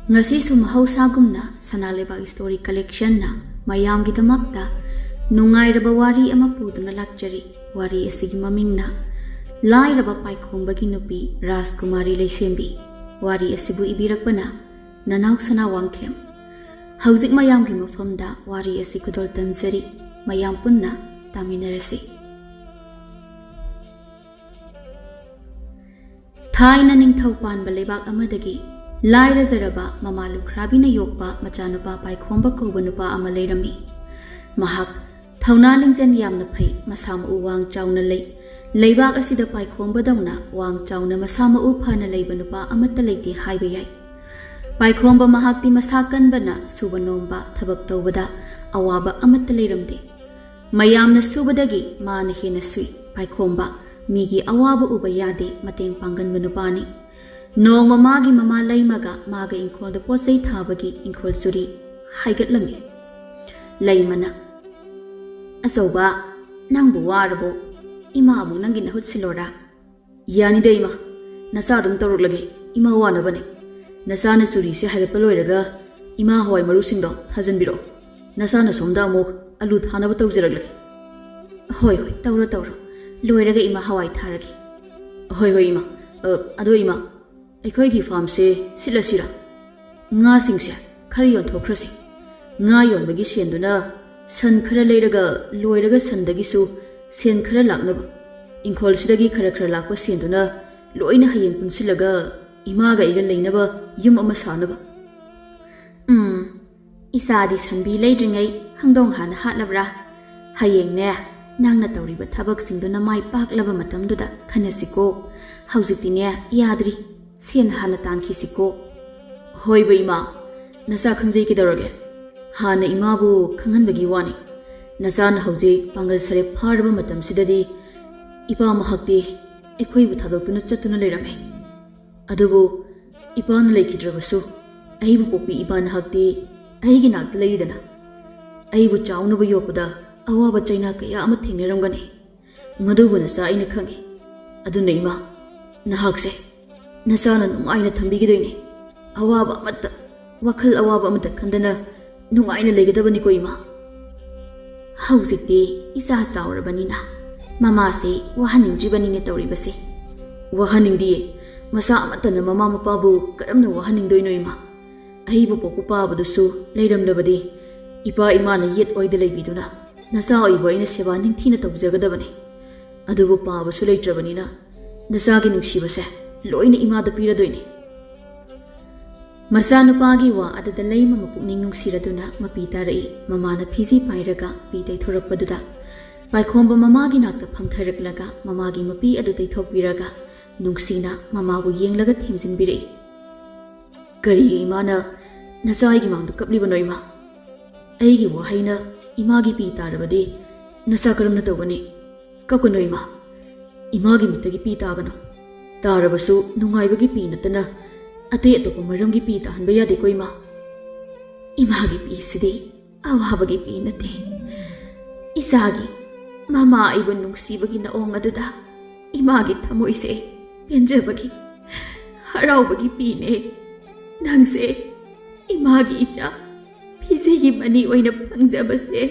Ngasi sumahawsagumna Sanalebag Story Collection na mayamgidamakta Nungairaba Wari ama puduna lakjari Wari asigi maming na Lairaba Paikhomba Nupi Rajkumari Leisembi Wari asibu ibirakpa na Nanaosana Wangkhem Hauzik mayamgi mafamda Wari asi kudol tamzari mayam punna taminarasi Thaina ningthau panba lebak amadagi Laira zaraba mamalu krabina yokpa machanupa Paikhomba kauba nupa ama leirami Mahak thauna lingzen yamna phai masama u wang chauna leibak asida Paikhomba dauna wang chauna masama u phana leiba nupa amatta leite haiba yai Paikhomba mahakti masakan bana suba nomba thabak tawbada awaba amatta leiramde mayamna subadagi mana hena sui Paikhomba migi awaba uba yade mateng pangan manupani Nong mamagi mama laimaga maga inkol da posay thabagi inkol suri haigat lami laimana asoba nang buwarabo ima amu nang ginahut silora yani de ima nasa dum taruk lagi ima wana bane nasa na suri se haigat paloiraga ima hawai maru singdo thajan biro nasa na somda amuk alu thana ba tawjirak lagi hoi tawro loiraga ima hawai tharagi hoi ima ado ima Aikhoigi farm se sila sira nga singse khari yon thokrasi nga yon bagi senduna san khara leiraga loiraga sandagi su sen khara laknaba inkhol sidagi khara lakwa senduna loina hayeng punsilaga imaga iga leinaba yum ama sanaba isadi sanbi leidringai hangdong hana hatlabra hayeng ne nangna tawriba thabak singduna mai paklaba matamduda khanasiko haujikti ne yadri Sian hana tan kisiko hoi ba ima nasa khangjai kidarage hana ima bu khangan bagi wani nasa na hauji pangal sare pharba matam sidadi ipa mahakti ekhoi bu thadokuna chatuna leirame adubu ipa na leikidrabasu ai bu popi ipa na hakti ai gi nak leidana ai bu chauna bu yopada awaba chaina kaya ama thengneramgani madubu nasa ina khangi aduna ima na hakse Nasana nungaina thambigidoine awaba amatta wakhal awaba amatta khandana nungaina legadabani ko ima haujikti isa saurabanina mama se wahaningjibanine tawribase wahaningdi masa amatta na mama mapabu karamna wahaningdoino ima aibu poku pabadusu leiramdabadi ipa imana yet oida leibiduna nasa oibo ina seba ningthina tawjagadabani adubu pabasu leitrabanina nasagi nungsibase Loina imada piradoine Masanupagi wa adada leima mapukning nungsiraduna mapitarai mamana pisi pairaga pitay thorakpaduda Paikhomba mamagi nakta phamtharaklaga mamagi mapi adu taithokpiraga nungsina mamabu yenglaga themjinbirai Kari imana nasaigi mangda kaplibanoima Aigi wahaina imagi pitarabadi nasa karamna tawbani kakunoima imagi mitagi pitagano Tarabasu nungaibagi pi natana ate atopa maramgi pi tahanba yade ko ima imagi pi sidi awabagi pi nate isagi mama aiba nungsibagi naong aduda imagi thamoise penjabagi haraubagi pi ne nangse imagi icha pisigi mani oina phangjabase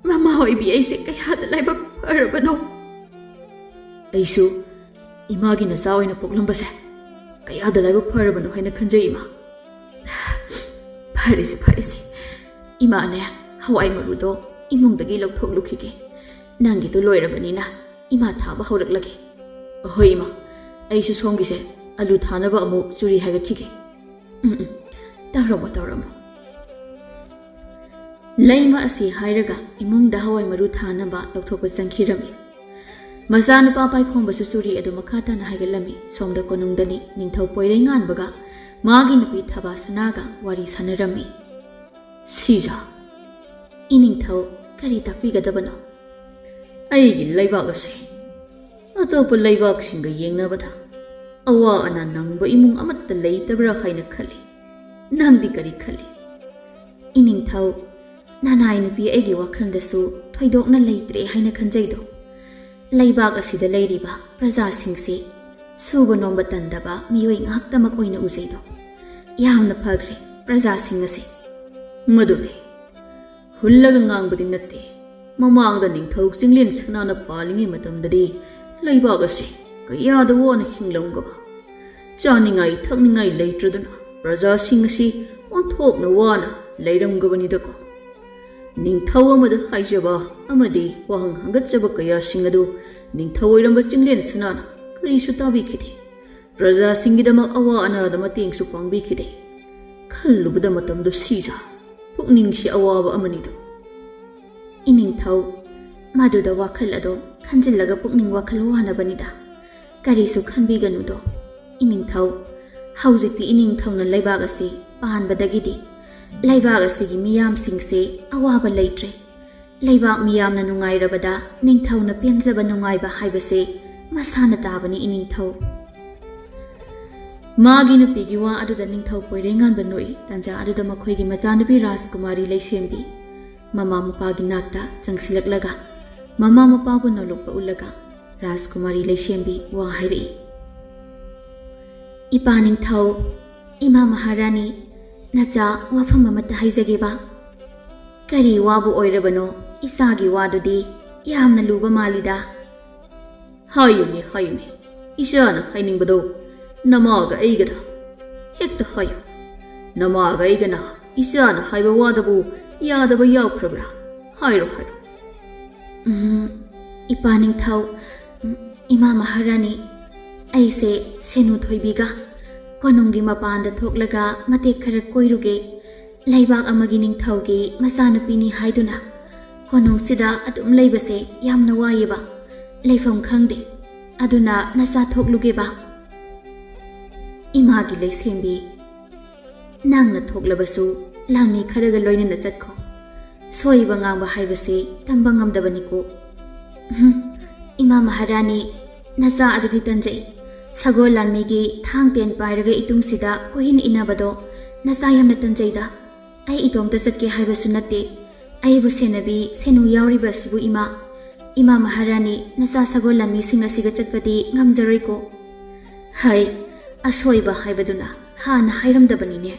mama hoibi aise kayada laiba parabano aisu Imagi nasa oina poklambase kayada laiba pharabano haina khanjai ima Pharisi ima ne hawai marudo imungdagi lauthoklukhige nangi to loirabanina ima thaba hawraklagi hoi ima aisu somgise alu thanaba amu churi hagakhige tawramo Laima asi hairaga imungda hawai maru thanaba lauthokpa sankhirami Masanupa Paikhomba susuri adu makata na haigalami somda konungdani ningthau poirai nganbaga magi nupi thabasanaga wari sanarami Sija iningthau kari takpigadabano Aigi laibak ase atopa laibak singa yengnabada awa ana nangba imung amatta leitabra haina khali nangdi kari khali iningthau nanai nupi aigi wakhandasu thoidokna leitre haina khanjaido Laibak asida leiriba praja singsi suba nomba tandaba miwai ngaktamak oina uzaido ꯌꯥꯝꯅ ꯐꯈ꯭ꯔꯦ ꯄ꯭ꯔꯖꯥꯁꯤꯡ ꯑꯁꯤ ꯃꯗꯨꯅꯤ ꯍꯨꯜꯂꯒ ꯉꯥꯡꯕꯗꯤ ꯅꯠꯇꯦ ꯃꯃꯥꯡꯗ ꯅꯤꯡꯊꯧ ꯆꯤꯡꯂꯦꯟ ꯁꯅꯥꯅ ꯄꯥꯜꯂꯤꯉꯩ ꯃꯇꯝꯗꯗꯤ ꯂꯩꯕꯥꯛ ꯑꯁꯤ ꯀꯌꯥꯗ ꯋꯥꯅ ꯍꯤꯡꯂꯝꯒꯕ ꯆꯥꯅꯤꯡꯉꯥꯏ ꯊꯛꯅꯤꯡꯉꯥꯏ ꯂꯩꯇ꯭ꯔꯗꯨꯅ ꯄ꯭ꯔꯖꯥꯁꯤꯡ ꯑꯁꯤ ꯑꯣꯟꯊꯣꯛꯅ ꯋꯥꯅ ꯂꯩꯔꯝꯒꯕꯅꯤꯗꯀꯣ ꯅꯤꯡꯊꯧ ꯑꯃꯗ ꯍꯥꯏꯖꯕ ꯑꯃꯗꯤ ꯋꯥꯍꯪ ꯍꯪꯒꯠꯆꯕ ꯀꯌꯥꯁꯤꯡ ꯑꯗꯨ ꯅꯤꯡꯊꯧ ꯑꯣꯏꯔꯝꯕ ꯆꯤꯡꯂꯦꯟ ꯁꯅꯥꯅ ꯀꯔꯤꯁꯨ ꯇꯥꯕꯤꯈꯤꯗꯦ ꯄ꯭ꯔꯖꯥꯁꯤꯡꯒꯤꯗꯃꯛ ꯑꯋꯥ ꯑꯅꯥꯗ ꯃꯇꯦꯡꯁꯨ ꯄꯥꯡꯕꯤꯈꯤꯗꯦ ꯈꯜꯂꯨꯕꯗ ꯃꯇꯝꯗꯨ ꯁꯤꯖ ꯄꯨꯛꯅꯤꯡꯁꯤ ꯑꯋꯥꯕ ꯑꯃꯅꯤꯗꯣ ꯏꯅꯤꯡꯊꯧ ꯃꯗꯨꯗ ꯋꯥꯈꯜ ꯑꯗꯣ ꯈꯟꯖꯤꯜꯂꯒ ꯄꯨꯛꯅꯤꯡ ꯋꯥꯈꯜ ꯋꯥꯅꯕꯅꯤꯗ ꯀꯔꯤꯁꯨ ꯈꯟꯕꯤꯒꯅꯨꯗꯣ ꯏꯅꯤꯡꯊꯧ ꯍꯧꯖꯤꯛꯇꯤ ꯏꯅꯤꯡꯊꯧꯅ ꯂꯩꯕꯥꯛ ꯑꯁꯤ ꯄꯥꯟꯕꯗꯒꯤꯗꯤ ꯂꯩꯕꯥꯛ ꯑꯁꯤꯒꯤ ꯃꯤꯌꯥꯝꯁꯤꯡꯁꯦ ꯑꯋꯥꯕ ꯂꯩꯇ꯭ꯔꯦ ꯂꯩꯕꯥꯛ ꯃꯤꯌꯥꯝꯅ ꯅꯨꯡꯉꯥꯏꯔꯕꯗ ꯅꯤꯡꯊꯧꯅ ꯄꯦꯟꯖꯕ ꯅꯨꯡꯉꯥꯏꯕ ꯍꯥꯏꯕꯁꯦ ꯃꯁꯥꯅ ꯇꯥꯕꯅꯤ ꯏꯅꯤꯡꯊꯧ ꯃꯥꯒꯤ ꯅꯨꯄꯤꯒꯤ ꯋꯥ ꯑꯗꯨꯗ ꯅꯤꯡꯊꯧ ꯄꯣꯏꯔꯩꯉꯥꯟꯕ ꯅꯣꯛꯏ ꯇꯟꯖꯥ ꯑꯗꯨꯗ ꯃꯈꯣꯏꯒꯤ ꯃꯆꯥꯅꯨꯄꯤ ꯔꯥꯖꯀꯨꯃꯥꯔꯤ ꯂꯩꯁꯦꯝꯕꯤ ꯃꯃꯥ ꯃꯄꯥꯒꯤ ꯅꯥꯛꯇ ꯆꯪꯁꯤꯜꯂꯛꯂꯒ ꯃꯃꯥ ꯃꯄꯥꯕꯨ ꯅꯣꯂꯨꯛꯄ ꯎꯠꯂꯒ ꯔꯥꯖꯀꯨꯃꯥꯔꯤ ꯂꯩꯁꯦꯝꯕꯤ ꯋꯥ ꯍꯥꯏꯔꯛꯏ ꯏꯄꯥ ꯅꯤꯡꯊꯧ ꯏꯃꯥ ꯃꯍꯥꯔꯥꯅꯤ ꯅꯆꯥ ꯋꯥꯐꯝ ꯑꯃꯠꯇ ꯍꯥꯏꯖꯒꯦꯕ ꯀꯔꯤ ꯋꯥꯕꯨ ꯑꯣꯏꯔꯕꯅꯣ ꯏꯆꯥꯒꯤ ꯋꯥꯗꯨꯗꯤ ꯌꯥꯝꯅ ꯂꯨꯕ ꯃꯥꯜꯂꯤꯗ ꯍꯥꯏꯌꯨꯅꯦ ꯍꯥꯏꯌꯨꯅꯦ ꯏꯆꯥꯅ ꯍꯥꯏꯅꯤꯡꯕꯗꯣ ꯅꯃꯥꯒ ꯑꯩꯒꯗ ꯍꯦꯛꯇ ꯍꯥꯏꯌꯨ ꯅꯃꯥꯒ ꯑꯩꯒꯅ ꯏꯆꯥꯅ ꯍꯥꯏꯕ ꯋꯥꯗꯕꯨ ꯌꯥꯗꯕ ꯌꯥꯎꯈ꯭ꯔꯕ꯭ꯔꯥ ꯍꯥꯏꯔꯣ ꯍꯥꯏꯔꯣ ꯏꯄꯥ ꯅꯤꯡꯊꯧ ꯏꯃꯥ ꯃꯍꯥꯔꯥꯅꯤ ꯑꯩꯁꯦ ꯁꯦꯅꯨ ꯊꯣꯏꯕꯤꯒ ꯀꯣꯅꯨꯡꯒꯤ ꯃꯄꯥꯟꯗ ꯊꯣꯛꯂꯒ ꯃꯇꯦꯛ ꯈꯔ ꯀꯣꯏꯔꯨꯒꯦ ꯂꯩꯕꯥꯛ ꯑꯃꯒꯤ ꯅꯤꯡꯊꯧꯒꯤ ꯃꯆꯥꯅꯨꯄꯤꯅꯤ ꯍꯥꯏꯗꯨꯅ ꯀꯣꯅꯨꯡꯁꯤꯗ ꯑꯗꯨꯝ ꯂꯩꯕꯁꯦ ꯌꯥꯝꯅ ꯋꯥꯏꯌꯦꯕ ꯂꯩꯐꯝ ꯈꯪꯗꯦ ꯑꯗꯨꯅ ꯅꯆꯥ ꯊꯣꯛꯂꯨꯒꯦꯕ ꯏꯃꯥꯒꯤ ꯂꯩꯁꯦꯝꯕꯤ ꯅꯪꯅ ꯊꯣꯛꯂꯕꯁꯨ ꯂꯥꯟꯃꯤ ꯈꯔꯒ ꯂꯣꯏꯅꯅ ꯆꯠꯈꯣ ꯁꯣꯏꯕ ꯉꯥꯡꯕ ꯍꯥꯏꯕꯁꯦ ꯇꯝꯕ ꯉꯝꯗꯕꯅꯤꯀꯣ ꯏꯃꯥ ꯃꯍꯥꯔꯥꯅꯤ ꯅꯆꯥ ꯑꯗꯨꯗꯤ ꯇꯟꯖꯩ ꯁꯒꯣꯜ ꯂꯥꯟꯃꯤꯒꯤ ꯊꯥꯡ ꯇꯦꯟ ꯄꯥꯏꯔꯒ ꯏꯇꯨꯡꯁꯤꯗ ꯀꯣꯏꯍꯟ ꯏꯟꯅꯕꯗꯣ ꯅꯆꯥ ꯌꯥꯝꯅ ꯇꯟꯖꯩꯗ ꯑꯩ ꯏꯇꯣꯝꯇ ꯆꯠꯀꯦ ꯍꯥꯏꯕꯁꯨ ꯅꯠꯇꯦ ꯑꯩꯕꯨ ꯁꯦꯟꯅꯕꯤ ꯁꯦꯅꯨ ꯌꯥꯎꯔꯤꯕ ꯑꯁꯤꯕꯨ ꯏꯃꯥ ꯃꯍꯥꯔꯥꯅꯤ ꯅꯆꯥ ꯁꯒꯣꯜ ꯂꯥꯟꯃꯤꯁꯤꯡ ꯑꯁꯤꯒ ꯆꯠꯄꯗꯤ ꯉꯝꯖꯔꯣꯏꯀꯣ ꯍꯩ ꯑꯁꯣꯏꯕ ꯍꯥꯏꯕꯗꯨꯅ ꯍꯥꯟꯅ ꯍꯥꯏꯔꯝꯗꯕꯅꯤꯅꯦ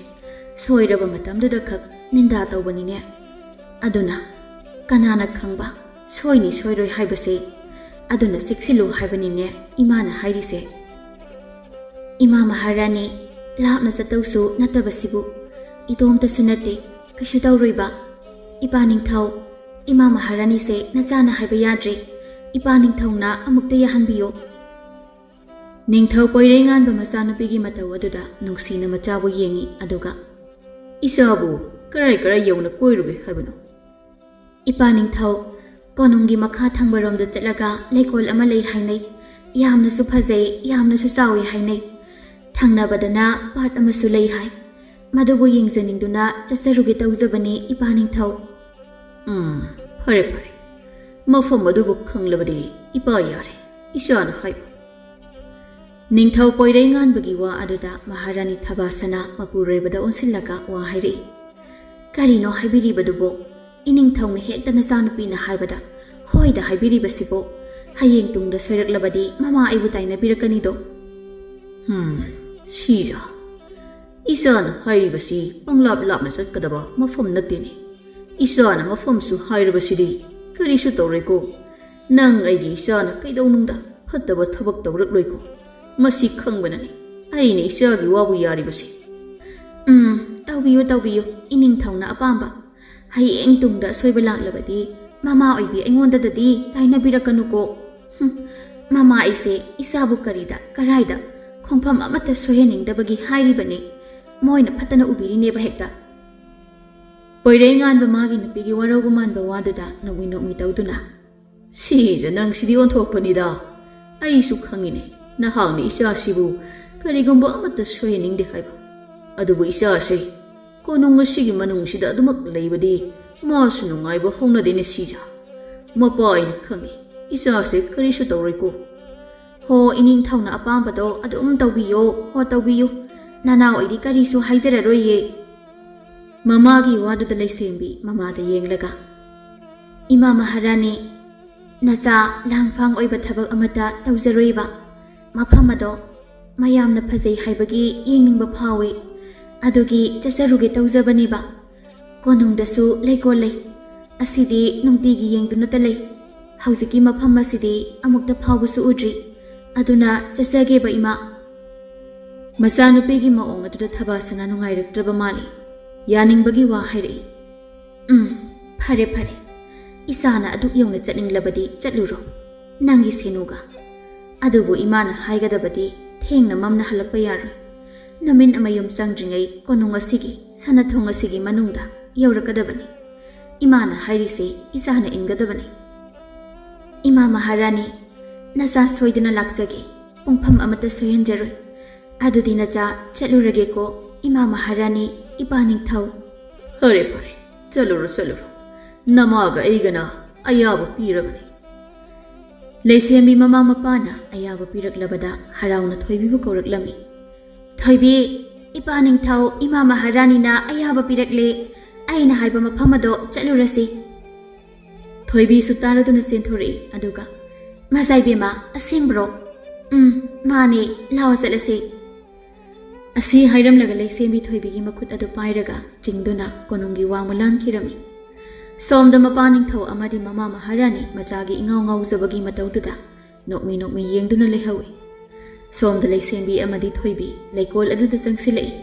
ꯁꯣꯏꯔꯕ ꯃꯇꯝꯗꯨꯗ ꯈꯛ ꯅꯤꯟꯗꯥ ꯇꯧꯕꯅꯤꯅꯦ ꯑꯗꯨꯅ ꯀꯅꯥꯅ ꯈꯪꯕ ꯁꯣꯏꯅꯤ ꯁꯣꯏꯔꯣꯏ ꯍꯥꯏꯕꯁꯦ ꯑꯗꯨꯅ ꯆꯦꯛꯁꯤꯜꯂꯨ ꯍꯥꯏꯕꯅꯤꯅꯦ ꯏꯃꯥꯅ ꯍꯥꯏꯔꯤꯁꯦ ꯏꯃꯥ ꯃꯍꯥꯔꯥꯅꯤ ꯂꯥꯞꯅ ꯆꯠꯇꯧꯁꯨ ꯅꯠꯇꯕꯁꯤꯕꯨ ꯏꯇꯣꯝꯇꯁꯨ ꯅꯠꯇꯦ ꯀꯩꯁꯨ ꯇꯧꯔꯣꯏꯕ ꯏꯄꯥ ꯅꯤꯡꯊꯧ ꯏꯃꯥ ꯃꯍꯥꯔꯥꯅꯤꯁꯦ ꯅꯆꯥꯅ ꯍꯥꯏꯕ ꯌꯥꯗ꯭ꯔꯦ ꯏꯄꯥ ꯅꯤꯡꯊꯧꯅ ꯑꯃꯨꯛꯇ ꯌꯥꯍꯟꯕꯤꯌꯣ ꯅꯤꯡꯊꯧ ꯄꯣꯏꯔꯩꯉꯥꯟꯕ ꯃꯆꯥꯅꯨꯄꯤꯒꯤ ꯃꯇꯧ ꯑꯗꯨꯗ ꯅꯨꯡꯁꯤꯅ ꯃꯆꯥꯕꯨ ꯌꯦꯡꯉꯤ ꯑꯗꯨꯒ ꯏꯆꯥꯕꯨ ꯀꯔꯥꯏ ꯀꯔꯥꯏ ꯌꯧꯅ ꯀꯣꯏꯔꯨꯒꯦ ꯍꯥꯏꯕꯅꯣ ꯏꯄꯥ ꯅꯤꯡꯊꯧ ꯀꯣꯅꯨꯡꯒꯤ ꯃꯈꯥ ꯊꯪꯕꯔꯣꯝꯗ ꯆꯠꯂꯒ ꯂꯩꯀꯣꯜ ꯑꯃ ꯂꯩ ꯍꯥꯏꯅꯩ ꯌꯥꯝꯅꯁꯨ ꯐꯖꯩ ꯌꯥꯝꯅꯁꯨ ꯆꯥꯎꯏ ꯍꯥꯏꯅꯩ ꯊꯪꯅꯕꯗꯅ ꯄꯥꯠ ꯑꯃꯁꯨ ꯂꯩ ꯍꯥꯏ ꯃꯗꯨꯕꯨ ꯌꯦꯡꯖꯅꯤꯡꯗꯨꯅ ꯆꯠꯆꯔꯨꯒꯦ ꯇꯧꯖꯕꯅꯤ ꯏꯄꯥ ꯅꯤꯡꯊꯧ ꯐꯔꯦ ꯐꯔꯦ ꯃꯐꯝ ꯑꯗꯨꯕꯨ ꯈꯪꯂꯕꯗꯤ ꯏꯄꯥ ꯌꯥꯔꯦ ꯏꯆꯥꯅ ꯍꯥꯏꯕ ꯅꯤꯡꯊꯧ ꯄꯣꯏꯔꯩꯉꯥꯟꯕꯒꯤ ꯋꯥ ꯑꯗꯨꯗ ꯃꯍꯥꯔꯥꯅꯤ ꯊꯕꯥꯁꯅꯥ ꯃꯄꯨꯔꯣꯏꯕꯗ ꯑꯣꯟꯁꯤꯜꯂꯒ ꯋꯥ ꯍꯥꯏꯔꯛꯏ ꯀꯔꯤꯅꯣ ꯍꯥꯏꯕꯤꯔꯤꯕꯗꯨꯕꯣ ꯏꯅꯤꯡꯊꯧꯅ ꯍꯦꯛꯇ ꯅꯆꯥꯅꯨꯄꯤꯅ ꯍꯥꯏꯕꯗ ꯍꯣꯏꯗ ꯍꯥꯏꯕꯤꯔꯤꯕꯁꯤꯕꯣ ꯍꯌꯦꯡ ꯇꯨꯡꯗ ꯁꯣꯏꯔꯛꯂꯕꯗꯤ ꯃꯃꯥ ꯑꯩꯕꯨ ꯇꯥꯏꯅꯕꯤꯔꯛꯀꯅꯤꯗꯣ ꯁꯤꯖ ꯏꯆꯥꯅ ꯍꯥꯏꯔꯤꯕꯁꯤ ꯄꯪꯂꯥꯞ ꯂꯥꯞꯅ ꯆꯠꯀꯗꯕ ꯃꯐꯝ ꯅꯠꯇꯦꯅꯦ ꯏꯆꯥꯅ ꯃꯐꯝꯁꯨ ꯍꯥꯏꯔꯕꯁꯤꯗꯤ ꯀꯔꯤꯁꯨ ꯇꯧꯔꯣꯏꯀꯣ ꯅꯪ ꯑꯩꯒꯤ ꯏꯆꯥꯅ ꯀꯩꯗꯧꯅꯨꯡꯗ ꯐꯠꯇꯕ ꯊꯕꯛ ꯇꯧꯔꯛꯂꯣꯏꯀꯣ ꯃꯁꯤ ꯈꯪꯕꯅꯅꯤ ꯑꯩꯅ ꯏꯆꯥꯒꯤ ꯋꯥꯕꯨ ꯌꯥꯔꯤꯕꯁꯤ ꯇꯧꯕꯤꯌꯨ ꯇꯧꯕꯤꯌꯨ ꯏꯅꯤꯡꯊꯧꯅ ꯑꯄꯥꯝꯕ ꯍꯌꯦꯡ ꯇꯨꯡꯗ ꯑꯁꯣꯏꯕ ꯂꯥꯛꯂꯕꯗꯤ ꯃꯃꯥ ꯑꯣꯏꯕꯤ ꯑꯩꯉꯣꯟꯗꯗꯤ ꯇꯥꯏꯅꯕꯤꯔꯛꯀꯅꯨꯀꯣ ꯃꯃꯥ ꯑꯩꯁꯦ ꯏꯆꯥꯕꯨ ꯀꯔꯤꯗ ꯀꯔꯥꯏꯗ ꯈꯣꯡꯐꯝ ꯑꯃꯠꯇ ꯁꯣꯏꯍꯟꯅꯤꯡꯗꯕꯒꯤ ꯍꯥꯏꯔꯤꯕꯅꯤ ꯃꯣꯏꯅ ꯐꯠꯇꯅ ꯎꯕꯤꯔꯤꯅꯦꯕ ꯍꯦꯛꯇ ꯄꯣꯏꯔꯩꯉꯥꯟꯕ ꯃꯥꯒꯤ ꯅꯨꯄꯤꯒꯤ ꯋꯥꯔꯧꯕ ꯃꯥꯟꯕ ꯋꯥꯗꯨꯗ ꯅꯣꯛꯃꯤ ꯅꯣꯛꯃꯤ ꯇꯧꯗꯨꯅ ꯁꯤꯖ ꯅꯪꯁꯤꯗꯤ ꯑꯣꯟꯊꯣꯛꯄꯅꯤꯗ ꯑꯩꯁꯨ ꯈꯪꯉꯤꯅꯦ ꯅꯍꯥꯛꯅ ꯏꯆꯥꯁꯤꯕꯨ ꯀꯔꯤꯒꯨꯝꯕ ꯑꯃꯠꯇ ꯁꯣꯏꯍꯟꯅꯤꯡꯗꯦ ꯍꯥꯏꯕ ꯑꯗꯨꯕꯨ ꯏꯆꯥꯁꯦ ꯀꯣꯅꯨꯡ ꯑꯁꯤꯒꯤ ꯃꯅꯨꯡꯁꯤꯗ ꯑꯗꯨꯃꯛ ꯂꯩꯕꯗꯤ ꯃꯥꯁꯨ ꯅꯨꯡꯉꯥꯏꯕ ꯍꯧꯅꯗꯦꯅꯦ ꯁꯤꯖ ꯃꯄꯥ ꯑꯩꯅ ꯈꯪꯉꯤ ꯏꯆꯥꯁꯦ ꯀꯔꯤꯁꯨ ꯇꯧꯔꯣꯏꯀꯣ ꯍꯣ ꯏꯅꯤꯡꯊꯧꯅ ꯑꯄꯥꯝꯕꯗꯣ ꯑꯗꯨꯝ ꯇꯧꯕꯤꯌꯣ ꯍꯣ ꯇꯧꯕꯤꯌꯨ ꯅꯅꯥꯎ ꯑꯩꯗꯤ ꯀꯔꯤꯁꯨ ꯍꯥꯏꯖꯔꯔꯣꯏꯌꯦ ꯃꯃꯥꯒꯤ ꯋꯥꯗꯨꯗ ꯂꯩꯁꯦꯝꯕꯤ ꯃꯃꯥꯗ ꯌꯦꯡꯂꯒ ꯏꯃꯥ ꯃꯍꯥꯔꯥꯅꯤ ꯅꯆꯥ ꯂꯥꯡꯐꯥꯡ ꯑꯣꯏꯕ ꯊꯕꯛ ꯑꯃꯠꯇ ꯇꯧꯖꯔꯣꯏꯕ ꯃꯐꯝ ꯑꯗꯣ ꯃꯌꯥꯝꯅ ꯐꯖꯩ ꯍꯥꯏꯕꯒꯤ ꯌꯦꯡꯅꯤꯡꯕ ꯐꯥꯎꯏ ꯑꯗꯨꯒꯤ ꯆꯠꯆꯔꯨꯒꯦ ꯇꯧꯖꯕꯅꯦꯕ ꯀꯣꯅꯨꯡꯗꯁꯨ ꯂꯩꯀꯣꯜ ꯂꯩ ꯑꯁꯤꯗꯤ ꯅꯨꯡꯇꯤꯒꯤ ꯌꯦꯡꯗꯨꯅꯇ ꯂꯩ ꯍꯧꯖꯤꯛꯀꯤ ꯃꯐꯝ ꯑꯁꯤꯗꯤ ꯑꯃꯨꯛꯇ ꯐꯥꯎꯕꯁꯨ ꯎꯗ꯭ꯔꯤ ꯑꯗꯨꯅ ꯆꯠꯆꯒꯦꯕ ꯏꯃꯥ ꯃꯆꯥꯅꯨꯄꯤꯒꯤ ꯃꯑꯣꯡ ꯑꯗꯨꯗ ꯊꯕꯥꯁꯅ ꯅꯨꯡꯉꯥꯏꯔꯛꯇ꯭ꯔꯕ ꯃꯥꯜꯂꯤ ꯌꯥꯅꯤꯡꯕꯒꯤ ꯋꯥ ꯍꯥꯏꯔꯛꯏ ꯐꯔꯦ ꯐꯔꯦ ꯏꯆꯥꯅ ꯑꯗꯨꯛ ꯌꯧꯅ ꯆꯠꯅꯤꯡꯂꯕꯗꯤ ꯆꯠꯂꯨꯔꯣ ꯅꯪꯒꯤ ꯁꯦꯅꯨꯒ ꯑꯗꯨꯕꯨ ꯏꯃꯥꯅ ꯍꯥꯏꯒꯗꯕꯗꯤ ꯊꯦꯡꯅ ꯃꯝꯅ ꯍꯜꯂꯛꯄ ꯌꯥꯔꯣꯏ ꯅꯨꯃꯤꯠ ꯑꯃ ꯌꯨꯝ ꯆꯪꯗ꯭ꯔꯤꯉꯩ ꯀꯣꯅꯨꯡ ꯑꯁꯤꯒꯤ ꯁꯅꯊꯣꯡ ꯑꯁꯤꯒꯤ ꯃꯅꯨꯡꯗ ꯌꯧꯔꯛꯀꯗꯕꯅꯤ ꯏꯃꯥꯅ ꯍꯥꯏꯔꯤꯁꯦ ꯏꯆꯥꯅ ꯏꯟꯒꯗꯕꯅꯤ ꯏꯃꯥ ꯃꯍꯥꯔꯥꯅꯤ ꯅꯆꯥ ꯁꯣꯏꯗꯅ ꯂꯥꯛꯆꯒꯦ ꯄꯨꯡꯐꯝ ꯑꯃꯠꯇ ꯁꯣꯏꯍꯟꯖꯔꯣꯏ ꯑꯗꯨꯗꯤ ꯅꯆꯥ ꯆꯠꯂꯨꯔꯒꯦꯀꯣ ꯏꯃꯥ ꯃꯍꯥꯔꯥꯅꯤ ꯏꯄꯥ ꯅꯤꯡꯊꯧ ꯐꯔꯦ ꯐꯔꯦ ꯆꯠꯂꯨꯔꯣ ꯆꯠꯂꯨꯔꯣ ꯅꯃꯥꯒ ꯑꯩꯒꯅ ꯑꯌꯥꯕ ꯄꯤꯔꯕꯅꯤ ꯂꯩꯁꯦꯝꯕꯤ ꯃꯃꯥ ꯃꯄꯥꯅ ꯑꯌꯥꯕ ꯄꯤꯔꯛꯂꯕꯗ ꯍꯔꯥꯎꯅ ꯊꯣꯏꯕꯤꯕꯨ ꯀꯧꯔꯛꯂꯝꯃꯤ ꯊꯣꯏꯕꯤ ꯏꯄꯥ ꯅꯤꯡꯊꯧ ꯏꯃꯥ ꯃꯍꯥꯔꯥꯅꯤꯅ ꯑꯌꯥꯕ ꯄꯤꯔꯛꯂꯦ ꯑꯩꯅ ꯍꯥꯏꯕ ꯃꯐꯝ ꯑꯗꯣ ꯆꯠꯂꯨꯔꯁꯤ ꯊꯣꯏꯕꯤꯁꯨ ꯇꯥꯔꯗꯨꯅ ꯆꯦꯟꯊꯣꯔꯛꯏ ꯑꯗꯨꯒ ꯃꯆꯥꯏꯕꯦꯝꯃ ꯑꯁꯦꯡꯕ꯭ꯔꯣ ꯃꯥꯅꯦ ꯂꯥꯎ ꯆꯠꯂꯁꯤ ꯑꯁꯤ ꯍꯥꯏꯔꯝꯂꯒ ꯂꯩꯁꯦꯝꯕꯤ ꯊꯣꯏꯕꯤꯒꯤ ꯃꯈꯨꯠ ꯑꯗꯨ ꯄꯥꯏꯔꯒ ꯆꯤꯡꯗꯨꯅ ꯀꯣꯅꯨꯡꯒꯤ ꯋꯥꯡꯃ ꯂꯥꯟꯈꯤꯔꯝꯃꯤ ꯁꯣꯝꯗ ꯃꯄꯥ ꯅꯤꯡꯊꯧ ꯑꯃꯗꯤ ꯃꯃꯥ ꯃꯍꯥꯔꯥꯅꯤ ꯃꯆꯥꯒꯤ ꯏꯉꯥꯎ ꯉꯥꯎꯖꯕꯒꯤ ꯃꯇꯧꯗꯨꯗ ꯅꯣꯛꯃꯤ ꯅꯣꯛꯃꯤ ꯌꯦꯡꯗꯨꯅ ꯂꯩꯍꯧꯏ ꯁꯣꯝꯗ ꯂꯩꯁꯦꯝꯕꯤ ꯑꯃꯗꯤ ꯊꯣꯏꯕꯤ ꯂꯩꯀꯣꯜ ꯑꯗꯨꯗ ꯆꯪꯁꯤꯜꯂꯛꯏ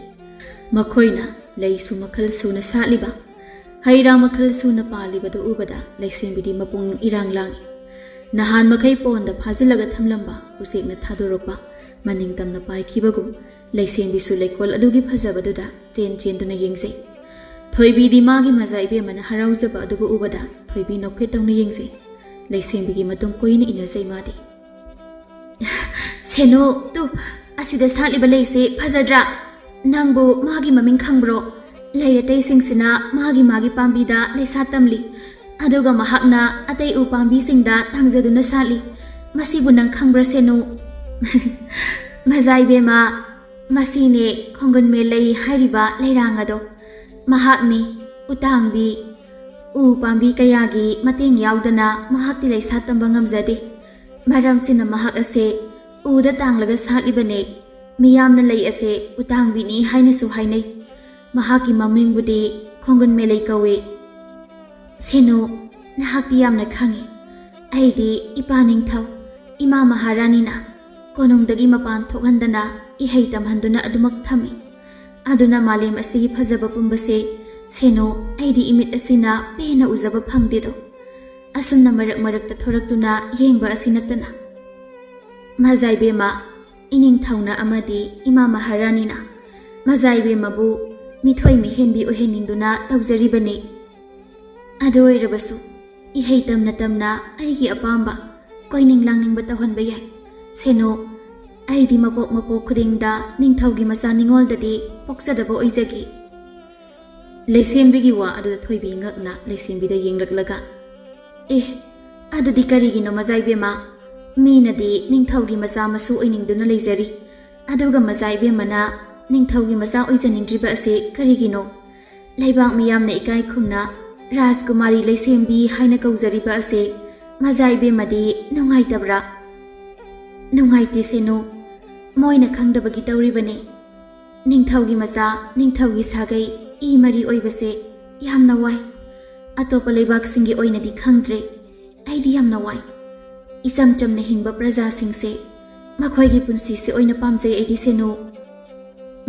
ꯃꯈꯣꯏꯅ ꯂꯩꯁꯨ ꯃꯈꯜ ꯁꯨꯅ ꯁꯥꯠꯂꯤꯕ ꯍꯩ ꯔꯥ ꯃꯈꯜ ꯁꯨꯅ ꯄꯥꯜꯂꯤꯕꯗꯨ ꯎꯕꯗ ꯂꯩꯁꯦꯝꯕꯤꯗꯤ ꯃꯄꯨꯡꯅꯤꯡ ꯏꯔꯥꯡ ꯂꯥꯡꯏ ꯅꯍꯥꯟ ꯃꯈꯩ ꯄꯣꯟꯗ ꯐꯥꯖꯤꯜꯂꯒ ꯊꯝꯂꯝꯕ ꯎꯆꯦꯛꯅ ꯊꯥꯗꯣꯔꯛꯄ ꯃꯅꯤꯡ ꯇꯝꯅ ꯄꯥꯏꯈꯤꯕꯒꯨꯝ ꯂꯩꯁꯦꯝꯕꯤꯁꯨ ꯂꯩꯀꯣꯜ ꯑꯗꯨꯒꯤ ꯐꯖꯕꯗꯨꯗ ꯆꯦꯟꯗꯨꯅ ꯌꯦꯡꯖꯩ ꯊꯣꯏꯕꯤꯗꯤ ꯃꯥꯒꯤ ꯃꯆꯥ ꯏꯕꯦꯝꯃꯅ ꯍꯔꯥꯎꯖꯕ ꯑꯗꯨꯕꯨ ꯎꯕꯗ ꯊꯣꯏꯕꯤ ꯅꯣꯛꯐꯦꯠ ꯇꯧꯅ ꯌꯦꯡꯖꯩ ꯂꯩꯁꯦꯝꯕꯤꯒꯤ ꯃꯇꯨꯡ ꯀꯣꯏꯅ ꯏꯟꯅꯖꯩ ꯃꯥꯗꯤ ꯁꯦꯅꯨ ꯇꯨ ꯑꯁꯤꯗ ꯁꯥꯠꯂꯤꯕ ꯂꯩꯁꯦ ꯐꯖꯗ꯭ꯔꯥ ꯅꯪꯕꯨ ꯃꯥꯒꯤ ꯃꯃꯤꯡ ꯈꯪꯕ꯭ꯔꯣ ꯂꯩ ꯑꯇꯩꯁꯤꯡꯁꯤꯅ ꯃꯥꯒꯤ ꯄꯥꯝꯕꯤꯗ ꯂꯩꯁꯥ ꯇꯝꯂꯤ ꯑꯗꯨꯒ ꯃꯍꯥꯛꯅ ꯑꯇꯩ ꯎ ꯄꯥꯝꯕꯤꯁꯤꯡꯗ ꯊꯥꯡꯖꯗꯨꯅ ꯁꯥꯠꯂꯤ ꯃꯁꯤꯕꯨ ꯅꯪ ꯈꯪꯕ꯭ꯔꯥ ꯁꯦꯅꯨ ꯃꯆꯥ ꯏꯕꯦꯝꯃ ꯃꯁꯤꯅꯦ ꯈꯣꯡꯒꯟꯃꯦꯜ ꯂꯩ ꯍꯥꯏꯔꯤꯕ ꯂꯩꯔꯥꯡ ꯑꯗꯣ ꯃꯍꯥꯛꯅꯤ ꯎꯇꯥꯡꯕꯤ ꯎ ꯄꯥꯝꯕꯤ ꯀꯌꯥꯒꯤ ꯃꯇꯦꯡ ꯌꯥꯎꯗꯅ ꯃꯍꯥꯛꯇꯤ ꯂꯩꯁꯥ ꯇꯝꯕ ꯉꯝꯖꯗꯦ ꯃꯔꯝꯁꯤꯅ ꯃꯍꯥꯛ ꯑꯁꯦ ꯎꯗ ꯇꯥꯡꯂꯒ ꯁꯥꯠꯂꯤꯕꯅꯦ ꯃꯤꯌꯥꯝꯅ ꯂꯩ ꯑꯁꯦ ꯎꯇꯥꯡꯕꯤꯅꯤ ꯍꯥꯏꯅꯁꯨ ꯍꯥꯏꯅꯩ ꯃꯍꯥꯛꯀꯤ ꯃꯃꯤꯡꯕꯨꯗꯤ ꯈꯣꯡꯒꯟꯃꯦꯜ ꯂꯩ ꯀꯧꯏ ꯁꯦꯅꯨ ꯅꯍꯥꯛꯇꯤ ꯌꯥꯝꯅ ꯈꯪꯏ ꯑꯩꯗꯤ ꯏꯄꯥ ꯅꯤꯡꯊꯧ ꯏꯃꯥ ꯃꯍꯥꯔꯥꯅꯤꯅ ꯀꯣꯅꯨꯡꯗꯒꯤ ꯃꯄꯥꯟ ꯊꯣꯛꯍꯟꯗꯅ ꯏꯍꯩ ꯇꯝꯍꯟꯗꯨꯅ ꯑꯗꯨꯃꯛ ꯊꯝꯃꯤ ꯑꯗꯨꯅ ꯃꯥꯂꯦꯝ ꯑꯁꯤꯒꯤ ꯐꯖꯕ ꯄꯨꯝꯕꯁꯦ ꯁꯦꯅꯨ ꯑꯩꯗꯤ ꯏꯃꯤꯠ ꯑꯁꯤꯅ ꯄꯦꯟꯅ ꯎꯖꯕ ꯐꯪꯗꯦꯗꯣ ꯑꯁꯨꯝꯅ ꯃꯔꯛ ꯃꯔꯛꯇ ꯊꯣꯔꯛꯇꯨꯅ ꯌꯦꯡꯕ ꯑꯁꯤ ꯅꯠꯇꯅ ꯃꯖꯥꯏꯕꯦꯝꯃ ꯏꯅꯤꯡꯊꯧꯅ ꯑꯃꯗꯤ ꯏꯃꯥ ꯃꯍꯥꯔꯥꯅꯤꯅ ꯃꯖꯥꯏꯕꯦꯝꯃꯕꯨ ꯃꯤꯊꯣꯏ ꯃꯤꯍꯦꯟꯕꯤ ꯑꯣꯏꯍꯟꯅꯤꯡꯗꯨꯅ ꯇꯧꯖꯔꯤꯕꯅꯤ ꯑꯗꯨ ꯑꯣꯏꯔꯕꯁꯨ ꯏꯍꯩ ꯇꯝꯅ ꯇꯝꯅ ꯑꯩꯒꯤ ꯑꯄꯥꯝꯕ ꯀꯣꯏꯅꯤꯡ ꯂꯥꯡꯅꯤꯡꯕ ꯇꯧꯍꯟꯕ ꯌꯥꯏ ꯁꯦꯅꯨ ꯑꯩꯗꯤ ꯃꯄꯣꯛ ꯈꯨꯗꯤꯡꯗ ꯅꯤꯡꯊꯧꯒꯤ ꯃꯆꯥ ꯅꯤꯡꯉꯣꯜꯗꯗꯤ ꯄꯣꯛꯆꯗꯕ ꯑꯣꯏꯖꯒꯤ ꯂꯩꯁꯦꯝꯕꯤꯒꯤ ꯋꯥ ꯑꯗꯨꯗ ꯊꯣꯏꯕꯤ ꯉꯛꯅ ꯂꯩꯁꯦꯝꯕꯤꯗ ꯌꯦꯡꯂꯛꯂꯒ ꯑꯗꯨꯗꯤ ꯀꯔꯤꯒꯤꯅꯣ ꯃꯖꯥꯏꯕꯦꯝꯃ ꯃꯤꯅꯗꯤ ꯅꯤꯡꯊꯧꯒꯤ ꯃꯆꯥ ꯃꯁꯨ ꯑꯣꯏꯅꯤꯡꯗꯨꯅ ꯂꯩꯖꯔꯤ ꯑꯗꯨꯒ ꯃꯖꯥꯏꯕꯦꯝꯃꯅ ꯅꯤꯡꯊꯧꯒꯤ ꯃꯆꯥ ꯑꯣꯏꯖꯅꯤꯡꯗ꯭ꯔꯤꯕ ꯑꯁꯤ ꯀꯔꯤꯒꯤꯅꯣ ꯂꯩꯕꯥꯛ ꯃꯤꯌꯥꯝꯅ ꯏꯀꯥꯏ ꯈꯨꯝꯅ ꯔꯥꯖꯀꯨꯃꯥꯔꯤ ꯂꯩꯁꯦꯝꯕꯤ ꯍꯥꯏꯅ ꯀꯧꯖꯔꯤꯕ ꯑꯁꯤ ꯃꯖꯥꯏꯕꯦꯝꯃꯗꯤ ꯅꯨꯡꯉꯥꯏꯇꯕ꯭ꯔꯥ ꯅꯨꯡꯉꯥꯏꯇꯦ ꯁꯦꯅꯨ ꯃꯣꯏꯅ ꯈꯪꯗꯕꯒꯤ ꯇꯧꯔꯤꯕꯅꯤ ꯅꯤꯡꯊꯧꯒꯤ ꯃꯆꯥ ꯅꯤꯡꯊꯧꯒꯤ ꯁꯥꯒꯩ ꯏ ꯃꯔꯤ ꯑꯣꯏꯕꯁꯦ ꯌꯥꯝꯅ ꯋꯥꯏ ꯑꯇꯣꯞꯄ ꯂꯩꯕꯥꯛꯁꯤꯡꯒꯤ ꯑꯣꯏꯅꯗꯤ ꯈꯪꯗ꯭ꯔꯦ ꯑꯩꯗꯤ ꯌꯥꯝꯅ ꯋꯥꯏ ꯏꯆꯝ ꯆꯝꯅ ꯍꯤꯡꯕ ꯄ꯭ꯔꯖꯥꯁꯤꯡꯁꯦ ꯃꯈꯣꯏꯒꯤ ꯄꯨꯟꯁꯤꯁꯦ ꯑꯣꯏꯅ ꯄꯥꯝꯖꯩ ꯑꯩꯗꯤ ꯁꯦꯅꯨ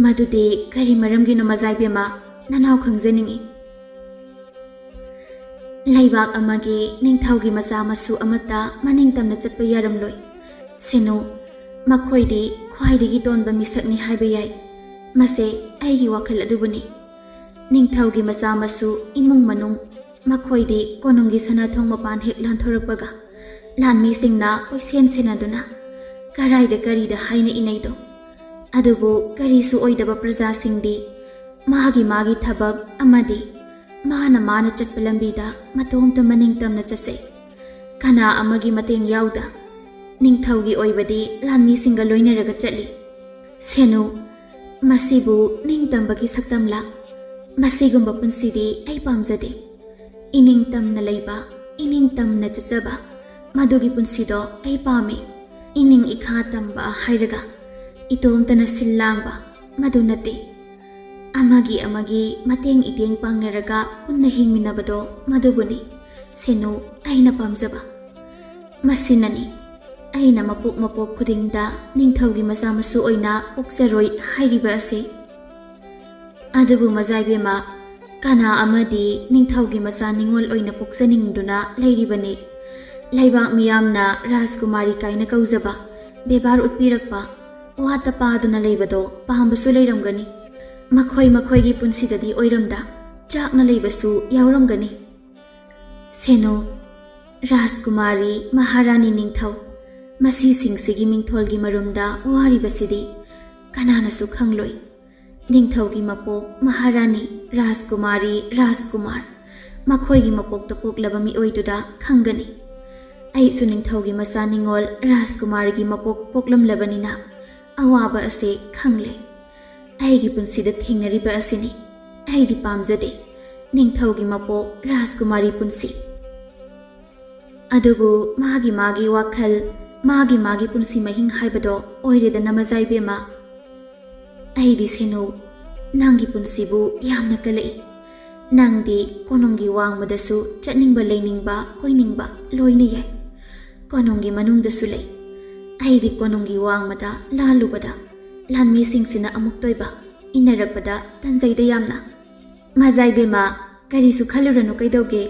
ꯃꯗꯨꯗꯤ ꯀꯔꯤ ꯃꯔꯝꯒꯤꯅꯣ ꯃꯖꯥꯏꯕꯦꯝꯃ ꯅꯅꯥꯎ ꯈꯪꯖꯅꯤꯡꯏ ꯂꯩꯕꯥꯛ ꯑꯃꯒꯤ ꯅꯤꯡꯊꯧꯒꯤ ꯃꯆꯥ ꯃꯁꯨ ꯑꯃꯠꯇ ꯃꯅꯤꯡ ꯇꯝꯅ ꯆꯠꯄ ꯌꯥꯔꯝꯂꯣꯏ ꯁꯦꯅꯨ ꯃꯈꯣꯏꯗꯤ ꯈ꯭ꯋꯥꯏꯗꯒꯤ ꯇꯣꯟꯕ ꯃꯤꯁꯛꯅꯤ ꯍꯥꯏꯕ ꯌꯥꯏ ꯃꯁꯦ ꯑꯩꯒꯤ ꯋꯥꯈꯜ ꯑꯗꯨꯕꯨꯅꯤ ꯅꯤꯡꯊꯧꯒꯤ ꯃꯆꯥ ꯃꯁꯨ ꯏꯃꯨꯡ ꯃꯅꯨꯡ ꯃꯈꯣꯏꯗꯤ ꯀꯣꯅꯨꯡꯒꯤ ꯁꯅꯥꯊꯣꯡ ꯃꯄꯥꯟ ꯍꯦꯛ ꯂꯥꯟꯊꯣꯔꯛꯄꯒ ꯂꯥꯟꯃꯤꯁꯤꯡꯅ ꯀꯣꯏꯁꯦꯟ ꯁꯦꯟꯅꯗꯨꯅ ꯀꯔꯥꯏꯗ ꯀꯔꯤꯗ ꯍꯥꯏꯅ ꯏꯅꯩꯗꯣ ꯑꯗꯨꯕꯨ ꯀꯔꯤꯁꯨ ꯑꯣꯏꯗꯕ प्रजासिंदी मागी थबक अमदी माना चटप लंबीदा मतोमत मनिंग तमना चसे कना अमगी मतेंग याउदा निंगथौगी ओइबदी लानमी सिंगा लोइनरगा चली सेनु मसीबु निंग तंबगी सक्तमला मसीगुंबा पुंसीदी आई पामजदे inning Tamanna लैबा inning Tamanna चचबा मदुगी पुंसीदो I पामे inning इखा तंबा हाइरगा इतोमतना सिल्लांबा मदु नते amagi mateng iteng pangnaraga punna hingminabado madubuni seno aina pamjaba masinani aina mapok khudingda ningthaugi macha masu oina pokjaroi hairiba ase adubu majaibema kana amadi ningthaugi macha ningol oina pokjaningduna leiribani laibak miyamna Rajkumari kaina kaujaba bebar utpirakpa wata padana leibado pahambasu leiramgani makhoi punsidadi oiramda chakna leibasu yauramgani seno Rajkumari Maharani ningthau masi singsigi mingtholgi marumda waribasidi kananasu khangloi ningthaugi mapok Maharani Rajkumari Rajkumar makhoigi mapokta poklaba mi oiduda khangani ai su ningthaugi masa ningol Rajkumarigi mapok poklam labanina awaba ase khangle aigi punsida thingnariba asini aidi pamjade ningthaugi mapok Rajkumari punsi adubu magi wakhal magi punsi mahing haibado oireda namazai bema aidi seno nangi punsibu yamna kalai nangdi konongi wangmadasu chatningba leiningba koiningba loina yai konongi manungdasu lei aidi konongi wangmada lalubada lanmi singsina amuk toiba inarakpada tanjaida yamna mazai bema karisu khaluranu kaidauge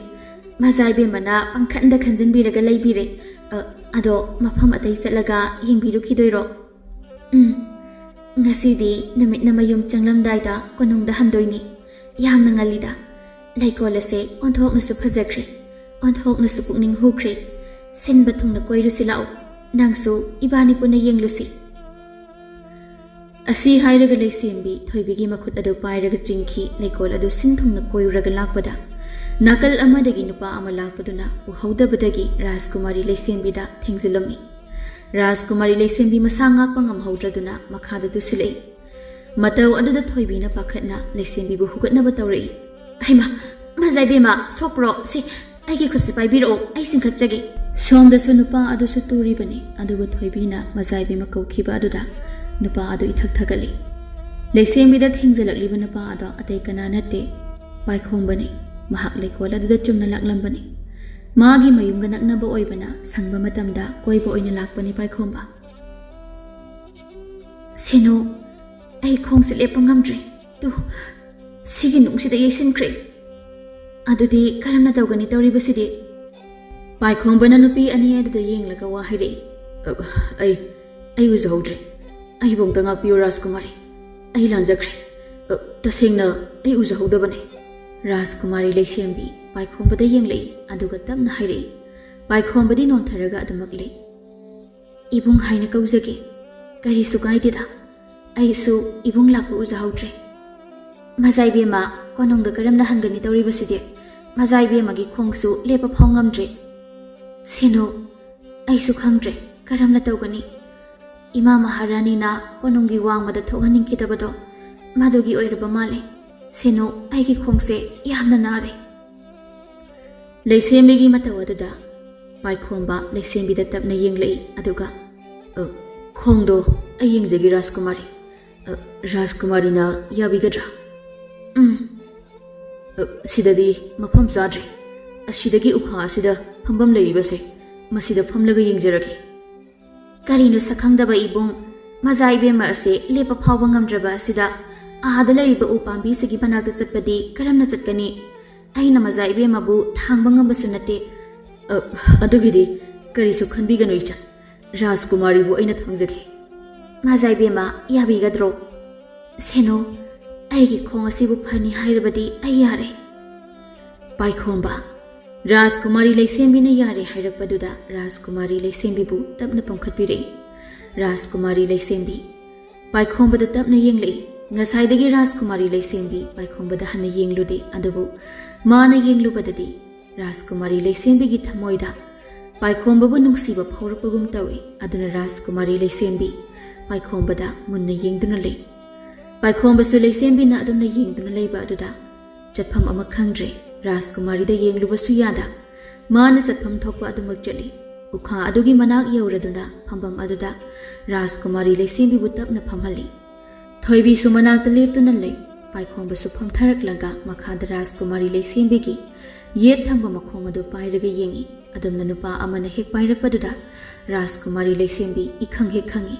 mazai bemana pangkhanda khanjinbiraga leibire ado mafam atai chatlaga yengbirukidoiro ngasidi namit namayum changlamdaida konungda handoini yamna ngalida laikolase onthoknasu phajakre onthoknasu pukning hukre sinba thungna koirusi lau nangsu ibani puna yenglusi asi hairaga leisembi thoibigi makhut adu pairaga chingki laikol adu sinthungna koiruraga lakpada nakal amadagi nupa ama lakpaduna uhaudabadagi Rajkumari Leisembida thengzilami Rajkumari Leisembi masa ngakpa ngamhaudraduna makhada tusilei matau aduda thoibina pakhatna Leisembi bu hugatnaba tawrei aima mazaibema sopro si aigi khutse paibiro ai singkhatjage somda su nupa adu su turibani adubu thoibina mazaibema kaukhiba aduda nupa adu ithak thagali Leisembida thengzalagliba nupa adu atai kana natte Paikhombani mahak leikol aduda chumna laklambani magi mayumga naknaba oibana sangba matamda koiba oina lakpani Paikhomba seno ai khongse lepa ngamdre tu sigi nungsida yesinkre adudi karamna tawgani tawribasidi Paikhombana nupi ani aduda yenglaga wa haire ai uzaudre ai bongta ngakpiyo Rajkumari ai lanjakre tasengna ai uzaudabane Rajkumari Leisembi Paikhombada yenglei aduga tamna haire Paikhombadi nontharaga adumaklei ibung haina kaujage kari su kaidida aisu ibung lakpu uzahaudre mazaibema konongda karamna hangani tawribaside mazaibemagi khongsu lepa phongamdre seno aisu khangdre karamna tawgani ima Maharani na konongi wangmada thohaningkidabado madugi oiraba male seno aigi khongse yamna nare Leisembigi matawaduda Paikhomba Leisembida tapna yenglei aduga khongdo ai yengjagi Rajkumari na yabigadra sidadi mafam chadre asidagi ukha asida phambam leibase masida phamlaga yengjarage karino sakhangdaba ibung mazaibema ase lepa phawba ngamdraba asida ahada lariba upambi sigi panakta chatpadi karamna chatkani aina mazaibema bu thangba ngambasu nate adugidi karisu khanbigano icha Rajkumari bu aina thangjage mazaibema yabigadro seno aigi khong asibu phani hairabadi ayare Paikhomba Rajkumari Leisembi na yare hairakpaduda Rajkumari Leisembi bu tapna pamkhatpire Rajkumari Leisembi Paikhombada tapna yenglei ngasaidagi Rajkumari Leisembi Paikhombada hana yenglude adubu mana yenglubadadi Rajkumari Leisembi gi thamoida Paikhomba bu nungsiba phawrapagum tawi aduna Rajkumari Leisembi Paikhombada munna yengduna lei Paikhomba su Leisembi na aduna yengduna leiba aduda chatpham ama khangdre Rajkumari da yengluba su yada mana chatpham thokpa adumak chali ukha adugi manak yauraduna phambam aduda Rajkumari Leisembi bu tapna phamhali thoibi su manak ta leptuna lei Paikhomba su phamtharak laga makhada Rajkumari Leisembi gi yet thangba makhong adu pairaga yengi adumna nupa amana hek pairakpaduda Rajkumari Leisembi ikhang hek khangi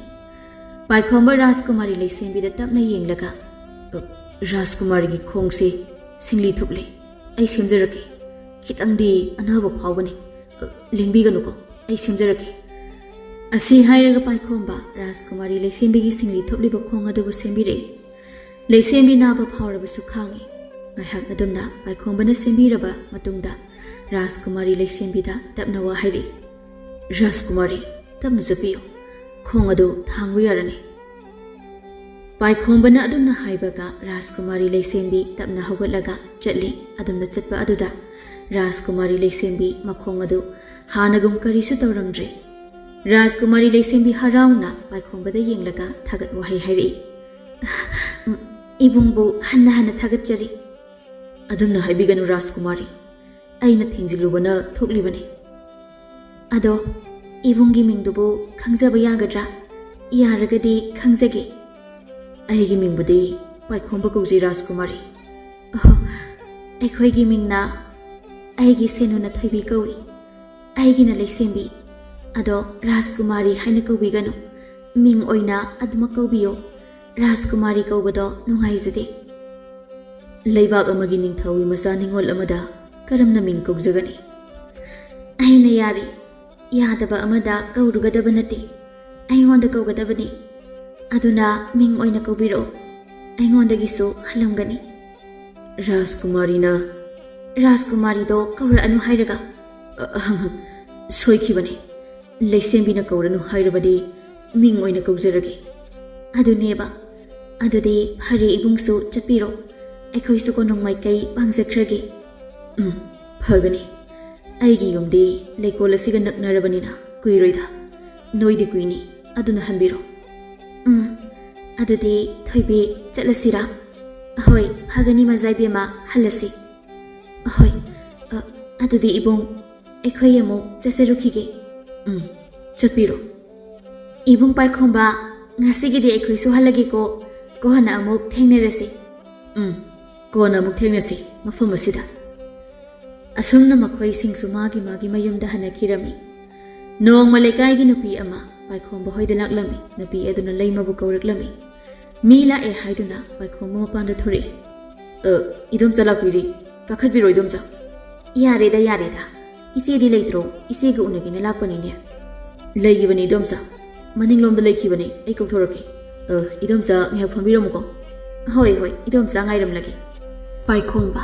Paikhomba Rajkumari Leisembi da tapna yenglaga Rajkumari gi khongse singli thuple ai semjarake khitangdi anaba phawbani lengbi ganuko ai semjarake asi hairaga Paikhomba Rajkumari Leisembi gi singli thupliba khong adu sembire Leisembi naba phawraba su khangi ngahak adumna Paikhomba na sembiraba matungda Rajkumari Leisembi da tapna wa hairi Rajkumari tapna japiyo khong adu thangbu yarani Paikhomba na adumna haibaga Rajkumari Leisembi tapna hawatlaga chatli adumna chatpa aduda Rajkumari Leisembi makhong adu hanagum karisu tawramdre Rajkumari Leisembi harauna Paikhomba da yenglaga thagat wahai hairi Ibungbu hanna thagatjari adumna haibiganu Rajkumari aina thingjilubana thoklibani ado ibungi mingdubu khangjaba yagadra yaragadi khangjage aigi mingbudi Paikhomba kauji Rajkumari aikhoigi mingna aigi senuna thoibi kawi aigi na Leisembi ado Rajkumari haina kaubiganu ming oina aduma kaubiyo Rajkumari kaubado nungaijade leibak amagi ningthawi macha ningol amada karamna ming kaujagani aina yari yadaba amada kaurugadaba nate aingonda kaugadabani aduna ming oina kaubiro aingondagisu halamgani Rajkumari do kaura anu hairaga soikibani Leisembi na kauranu hairabadi ming oina kaujarage aduneba adudi hari ibungsu chapiro aikhoisu ko nongmai kai bangjakrage phagani aigi yumdi leikol asiga naknarabanina kuiroida noidi kuini aduna hanbiro adudi thoibi chatlasira hoi phagani mazaibema halasi hoi adudi ibung aikhoi amu chaserukige chatpiro ibung Paikhomba ngasigidi aikhoisu halagi ko kohana amuk thengnerasi kohana amuk thengnasi mafam asida asumna makhoi singsu magi mayumda hanakirami nongma lekai nupi ama Paikhomba hoida laklami nupi aduna leimabu kauraklami mila e haiduna Paikhomba mapanda thori idom chalakpiri kakhatbiro idom cha yareda isedi leitro isega unagina lakpanine leigibani idom cha maninglomda leikibani ai kauthorake idom cha ngihak phambiramuko hoi idom cha ngairamlagi Paikhomba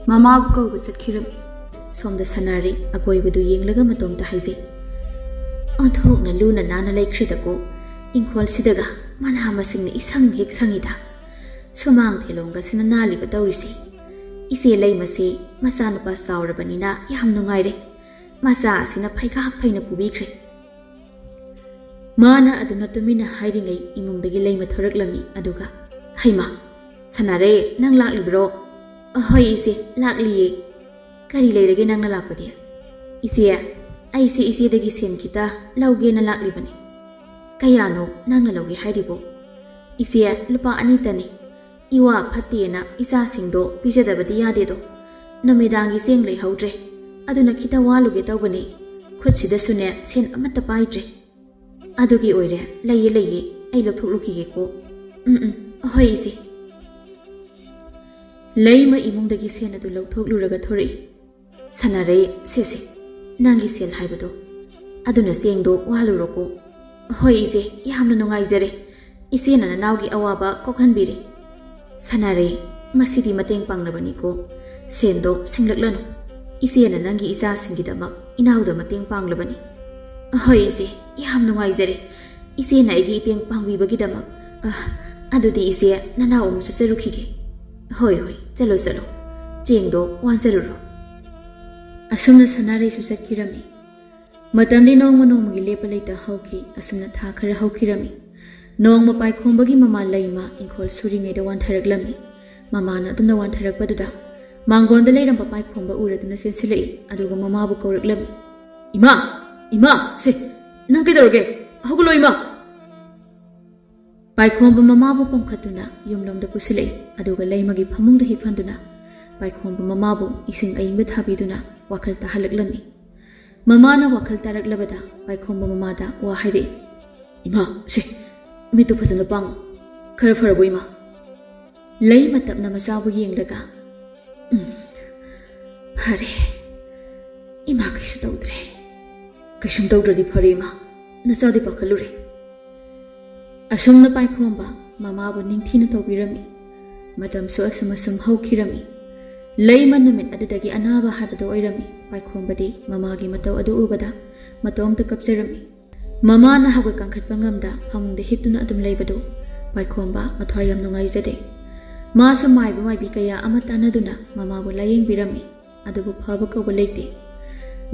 mamabu kauba chatkirami somda sanari akoibudu yenglaga matomta haije onthokna luna nana leikhrida ingkhol sidaga mana masingna isang hek sangida somang thelonga sina naliba tawrisi ise leimase macha nupa saurabanina yam nungaire macha asina phaina pubikhre mana aduna tumina hairingai imungdagi leima thoraklami aduga haima sanare nang laklibro hoi ise lakliye kari leirage nangna lakpadi ise aise ise dagi sen kita lauge na laklibani kayano nangna lauge hairibo ise lupa anitani iwa phatena isa singdo pijadabadi yadedo namidangi seng lei haudre aduna kita waluge tawbani khutsida sune sen amata paidre adugi oire leye ai lokthokluki ko hoi ise leima imungdagi sen adu lokthokluраga thori sanare sese nangi sel haibado aduna sengdo waluroko hoi ise yamna nungaijare ise na naugi awaba kokhanbire sanare masidi mateng panglabani ko sendo singlaklanu ise na nangi isa singidamak inauda mateng panglabani hoi ise yam nungaijare ise na igi iteng pangbibagi-damak adudi ise nanaw mu sasarukhige hoi chalo chengdo wanzaruro asumna sanare su satkirami matamdi nongma nongmagi lepa leita hauki asumna tha khara haukirami nongma Paikhomba gi mama leima ingkhol suringaida wanthaраklami mamana adumna wantharakpaduda mangonda leiramba Paikhomba uraduna sensilai aduga mamabu kauraklami ima se nang kaidarage hagulo ima Paikhomba mamabu pamkhatuna yumlomda pusilei aduga leimagi phamungda hifanduna Paikhomba mamabu ising aimba thabiduna wakhal tahalaklami mamana wakhal taraklabada Paikhomba mamada wa haire ima se mitu phajana pang khara farabo ima lei matapna masabu yenglaga hare ima kaisu tawdre kaishum tawdradi phare ima nasadi pakhalure asumna Paikhomba mamabu ningthina tawbirami matamsu asamasam hawkhirami leima numit adudagi anaba habado oirami Paikhomba di mamagi mataw adu ubada matomta kapserami mama na hawa kangkhatpa ngamda phamungda hiptuna adum leibado Paikhomba mathwayam nungaijade ma samaibu maibi kaya amatanaduna mamabu layeng birami adubu phaba kawba leite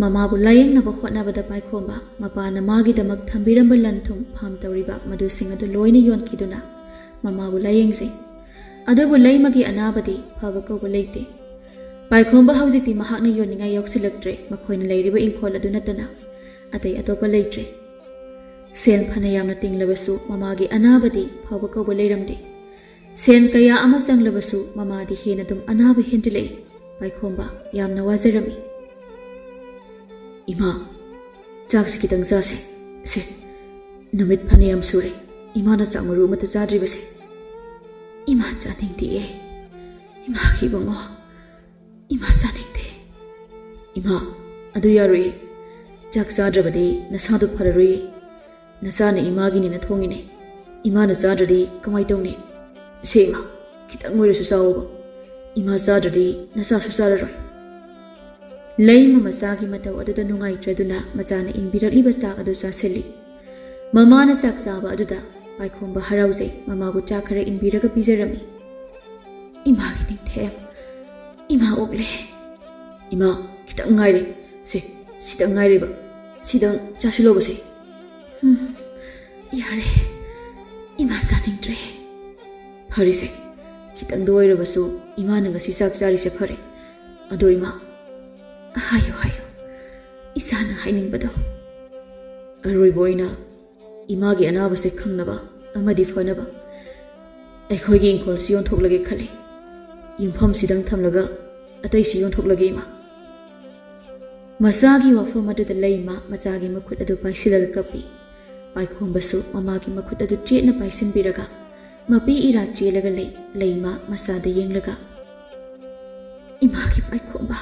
mamabu layeng naba hotnabada Paikhomba mapana magi damak thambiramba lanthum pham tawriba madu singadu loina yonkiduna mamabu layengse adubu leimagi anabadi phaba kawba leite Paikhomba haujikti mahakna yoninga yoksilaktre makhoina leiriba ingkhol adu natana atai atopa leitre sen phana yamna tinglabasu mamagi anabadi phaba kawba leiramde sen kaya ama sanglabasu mamadi hena dum anaba hentilei Paikhomba yamna wazarami ima chaksi kitang jase se numit phana yam sure ima na changmaru mata chadribase ima chaningti e ima ki bango ima saningte ima adu yarui chak chadrabadi nasadu phararui nasana imagi ni na thongine ima na chadradi kamai tawne sema kitang moirasu sawoba ima chadradi nasa su chararoi leima masagi mataw aduda nungai traduna machana inbirakliba chak adu chaseli mamana chak chaba aduda Paikhomba haraujai mamabu chak khara inbiraga pijarami imagi ni them ima ogle ima kitang ngaire se sidang ngaire ba sidang chasilo base yare ima saning tre phari se kitang doira basu ima nanga si sak chari se phare ado ima hayo hayo isana haining bado aroi boina ima gi anaba se khangnaba amadi fanaba akhoi gi ingkol siyon thoklage khale yimpham sidang thamlaga atai siyon thoklage ima masagi wafam adu da leima machagi makhut adu paisilaga kapi Paikhomba su mamagi makhut adu chetna paisin biraga mapi ira chelaga leima masada yenglaga imagi Paikhomba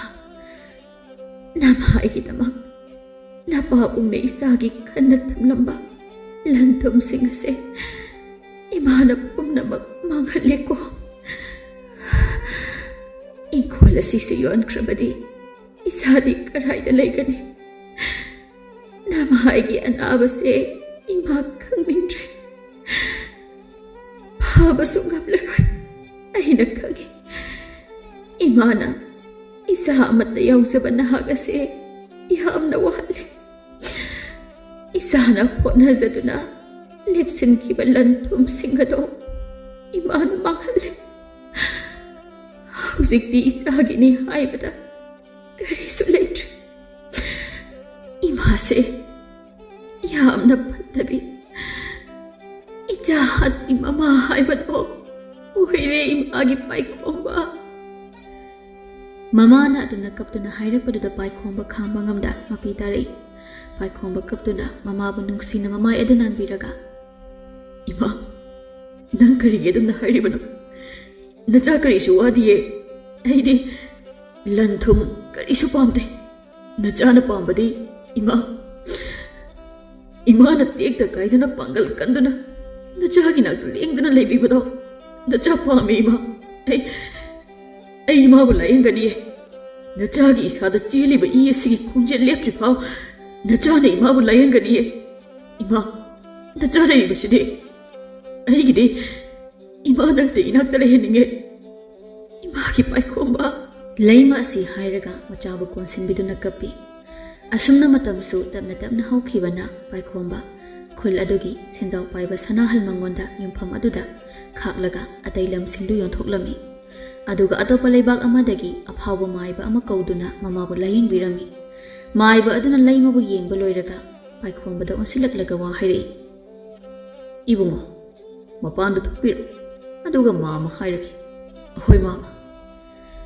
nama aigidamak napa ungne isagi khanna thamlamba lanthum singase imana pumnamak mangaleko ingkhola sisiyon krabadi isadi karaida leigani nama aigi anabase ima khangmindre phaba sungaplaroi aina khangi imana isa amata yausaba nahagase yamna wahale isana phona zaduna lepsin kiba lanthum singado imana manghale hujikti isagi ni haibada karisu leitre imase yamna phattabi ijahat imama haibado oire imagi Paikhomba mamana aduna kaptuna hairapaduda Paikhomba khamba ngamda mapi tarei Paikhomba kaptuna mamabu nungsina mamai adunan biraga ima nang karige aduna hairibano nacha karisu wadiye aidi lanthum karisu pamde nachana pambadi ima na tekta kaidana pangal kanduna nachagi nak lengdana leibibado nacha pami ima ai ima bula engani nachagi isada cheliba isi khunje lepchi phau nachana ima bula engani ima nachare ibaside ai gide ima nang te inak tare heninge ima ki Paikhomba leima si hairaga machabu konsin biduna kapi asumna matamsu tapna hawkhibana Paikhomba khul adugi senjau paiba sanahal mangonda yumpham aduda khaklaga atai lamsingdu yonthoklami aduga atopa leibak amadagi aphawba maiba ama kauduna mamabu layeng birami maiba aduna leimabu yengba loiraga Paikhomba da onsilaklaga wa haire ibungo mapanda thupiro aduga mama hairake hoi mama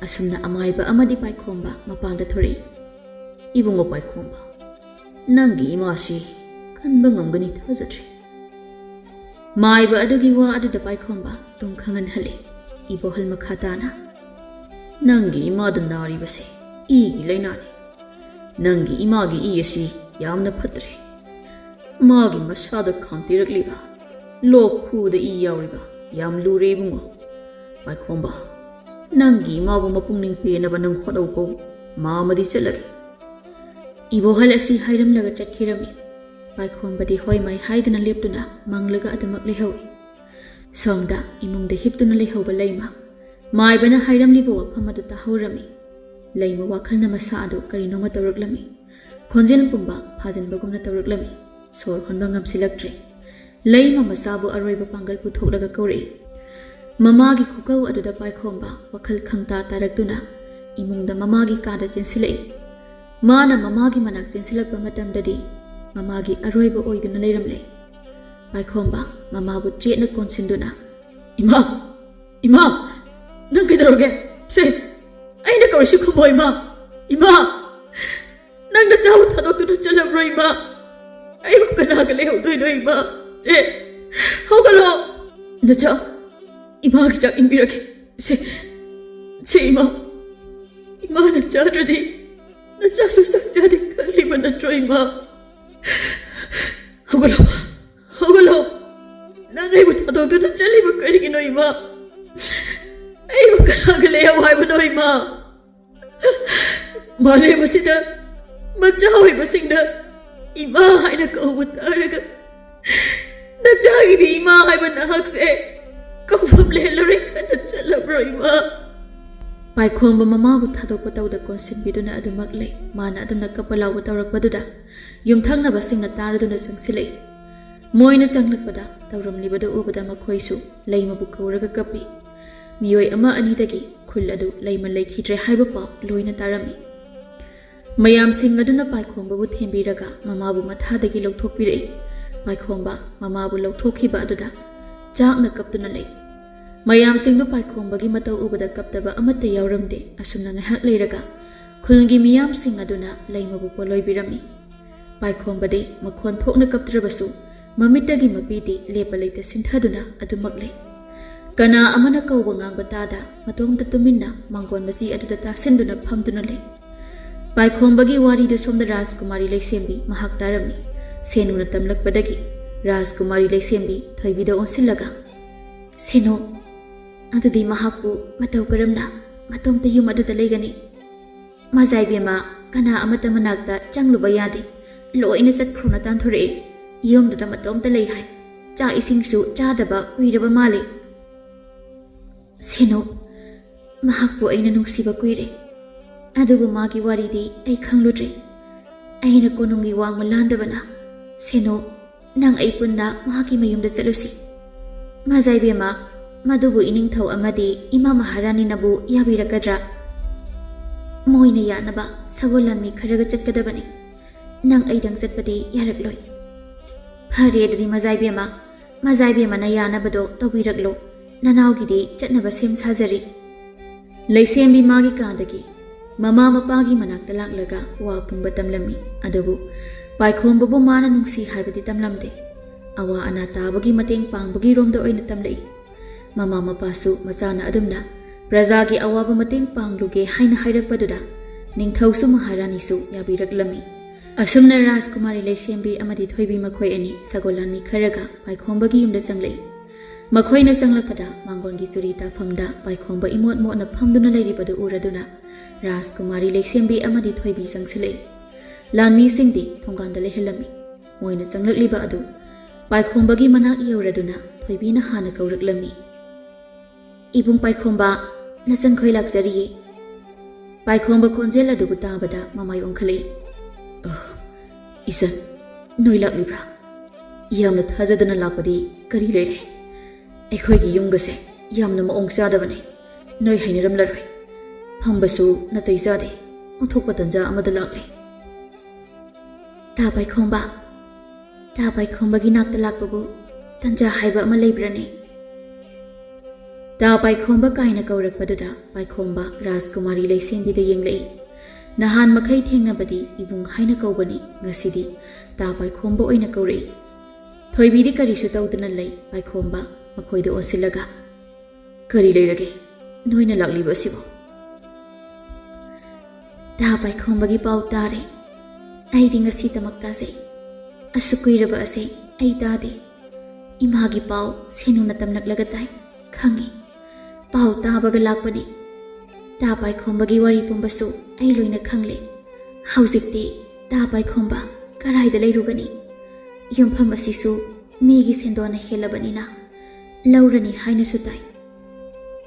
asumna amaiba amadi Paikhomba mapanda thori ibungo Paikhomba nangi imasi kanba ngamgani thajatri maiba adugi wa aduda Paikhomba tum khangan hale ibohal makhatana nangi imadu nari base igi lainani nangi imagi i asi yamna phatre magi masada khantirakliba lok khuda i yauriba yam lure bungo Paikhomba nangi mabu mapungning penaba nang hodau ko mamadi chalage ibohal asi hairam laga chatkirami Paikhomba di hoi mai haidana leptuna manglaga adumak lehawi somda imungda hiptuna lehauba leima maibana hairam libo wafam adu tahorami leima wakhalna masa adu karinoma tawraklami khonjel pumba phajinbagumna tawraklami sor honba ngamsilaktre leima masabu aroiba pangal puthoklaga kauri mamagi khukau aduda Paikhomba wakhal khangta taraktuna imungda mamagi kada chensilai mana mamagi manak chensilakpa matamdadi mamagi aroiba oiduna leiramle Paikhomba mamabu chetna konsinduna ima nang kaidaroge se aina kawrisu khumo ima nang na jawu thadokuna chalabro ima aibu kanaga lehudoi no ima se hogalo nacha ima ki chak inbirake se ima na chadradi na chasu sakjadi kaliba na troima hogalo nang aibu thadokuna chaliba karigino ima aibu kanaga lehaw haiba no ima male masida macha hoiba singda ima haina kauba taraga nachagidi ima haiba nahakse kaubam lehlare kana chalabro ima Paikhomba mamabu thadokpa tawda konsinbiduna adumak lei mana adumna kapalawa tawrakpaduda yumthangnaba singna taraduna changsilai moina changlakpada tawramlibada ubada makhoisu leimabu kauraga kapi miyoi ama anidagi khul adu leima leikhidre haiba paw loina tarami mayam sing aduna Paikhomba bu thembiraga mamabu mathadagi lauthokpirei Paikhomba mamabu lauthokhiba aduda chakna kaptuna lei mayam sing du Paikhomba gi matau ubada kaptaba amatta yauramde asumna ngahak leiraga khulgi miyam sing aduna leimabu poloi birami Paikhomba de makhon thokna kaptrabasu mamittagi mapidi lepa leite sinthaduna adumak lei kana amana kauba ngangba tada matomta tuminna mangon masi aduda tasinduna phamduna lei Paikhomba gi wari du somda Rajkumari Leisembi mahak tarami senuna tamlakpadagi Rajkumari Leisembi thoibida onsilaga seno adudi mahakpu matau karamna matomta yum aduda legani mazaibema kana amata manakta changluba yade loina chatkruna tanthore yumduda matomta lei hai cha isingsu chadaba kuiraba male seno mahakpu aina nungsiba kuire adubu magi waridi ai khangludre aina konungi wangma landabana seno nang ai punna mahaki mayumda chalusi mazaibema madubu iningthau amadi ima Maharani nabu yabirakadra moina yanaba sagolami kharaga chatkadabani nang aidang chatpadi yarakloi phare dadi mazaibema na yanabado tawbiraklo nanawgidi chatnaba sem sajari Leisembi magi kadagi mama mapagi manakta laklaga wa pumba tamlami adubu Paikhomba bu mana nungsi haibadi tamlamde awa ana tabagi mateng pangbagi romda oina tamlai mama mapasu machana adumna prajagi awaba mateng pangluge haina hairakpaduda ningthausu Maharani su yabiraklami asumna Rajkumari Leisembi amadi thoibi makhoi ani sagolanmi kharaga Paikhomba gi yumda changlai makhoina changlakpada mangongi churi ta famda Paikhomba imot motna phamduna leiribadu uraduna Rajkumari Leisembi amadi thoibi changsilai lanmi singdi thonganda lehelami moina changlakliba adu Paikhomba gi manak yauraduna thoibi na hana kauraklami ibung Paikhomba nasang khoi lakjariye Paikhomba khonjel adu tabada mamai ongkhalei isan noi laklibra yamna thajadana lakpadi kari leire aikhoigi yumgase yamna maong chadabane noi hainiramlaroi phambasu natai jade onthokpa tanja amada lakle ta Paikhomba gi nakta lakpabu tanja haiba ama leibrane ꯇꯥ ꯄꯥꯏꯈꯣꯝꯕ ꯀꯥꯏꯅ ꯀꯧꯔꯛꯄꯗꯨꯗ ꯄꯥꯏꯈꯣꯝꯕ ꯔꯥꯖꯀꯨꯃꯥꯔꯤ ꯂꯩꯁꯦꯝꯕꯤꯗ ꯌꯦꯡꯂꯛꯏ꯫ ꯅꯍꯥꯟ ꯃꯈꯩ ꯊꯦꯡꯅꯕꯗꯤ ꯏꯕꯨꯡ ꯍꯥꯏꯅ ꯀꯧꯕꯅꯤ, ꯉꯁꯤꯗꯤ ꯇꯥ ꯄꯥꯏꯈꯣꯝꯕ ꯑꯣꯏꯅ ꯀꯧꯔꯛꯏ꯫ ꯊꯣꯏꯕꯤꯗꯤ ꯀꯔꯤꯁꯨ ꯇꯧꯗꯅ ꯂꯩ꯫ ꯄꯥꯏꯈꯣꯝꯕ ꯃꯈꯣꯏꯗ ꯑꯣꯟꯁꯤꯜꯂꯒ, ꯀꯔꯤ ꯂꯩꯔꯒꯦ ꯅꯣꯏꯅ ꯂꯥꯛꯂꯤꯕ ꯑꯁꯤꯕꯣ? ꯇꯥ ꯄꯥꯏꯈꯣꯝꯕꯒꯤ ꯄꯥꯎ ꯇꯥꯔꯦ꯫ ꯑꯩꯗꯤ ꯉꯁꯤꯗꯃꯛ ꯇꯥꯖꯩ꯫ ꯑꯁꯨꯛ ꯀꯨꯏꯔꯕ ꯑꯁꯤ ꯑꯩ ꯇꯥꯗꯦ꯫ ꯏꯃꯥꯒꯤ ꯄꯥꯎ ꯁꯦꯅꯨꯅ ꯇꯝꯂꯛꯂꯒ ꯇꯥꯏ, ꯈꯪꯉꯤ꯫ ꯄꯥꯎ ꯇꯥꯕꯒ ꯂꯥꯛꯄꯅꯤ꯫ ꯇꯥ ꯄꯥꯏꯈꯣꯝꯕꯒꯤ ꯋꯥꯔꯤ ꯄꯨꯝꯕꯁꯨ ꯑꯩ ꯂꯣꯏꯅ ꯈꯪꯂꯦ꯫ ꯍꯧꯖꯤꯛꯇꯤ ꯇꯥ ꯄꯥꯏꯈꯣꯝꯕ ꯀꯔꯥꯏꯗ ꯂꯩꯔꯨꯒꯅꯤ? ꯌꯨꯝꯐꯝ ꯑꯁꯤꯁꯨ ꯃꯤꯒꯤ ꯁꯦꯟꯗꯣꯟꯅ ꯍꯦꯜꯂꯕꯅꯤꯅ ꯂꯧꯔꯅꯤ ꯍꯥꯏꯅꯁꯨ ꯇꯥꯏ꯫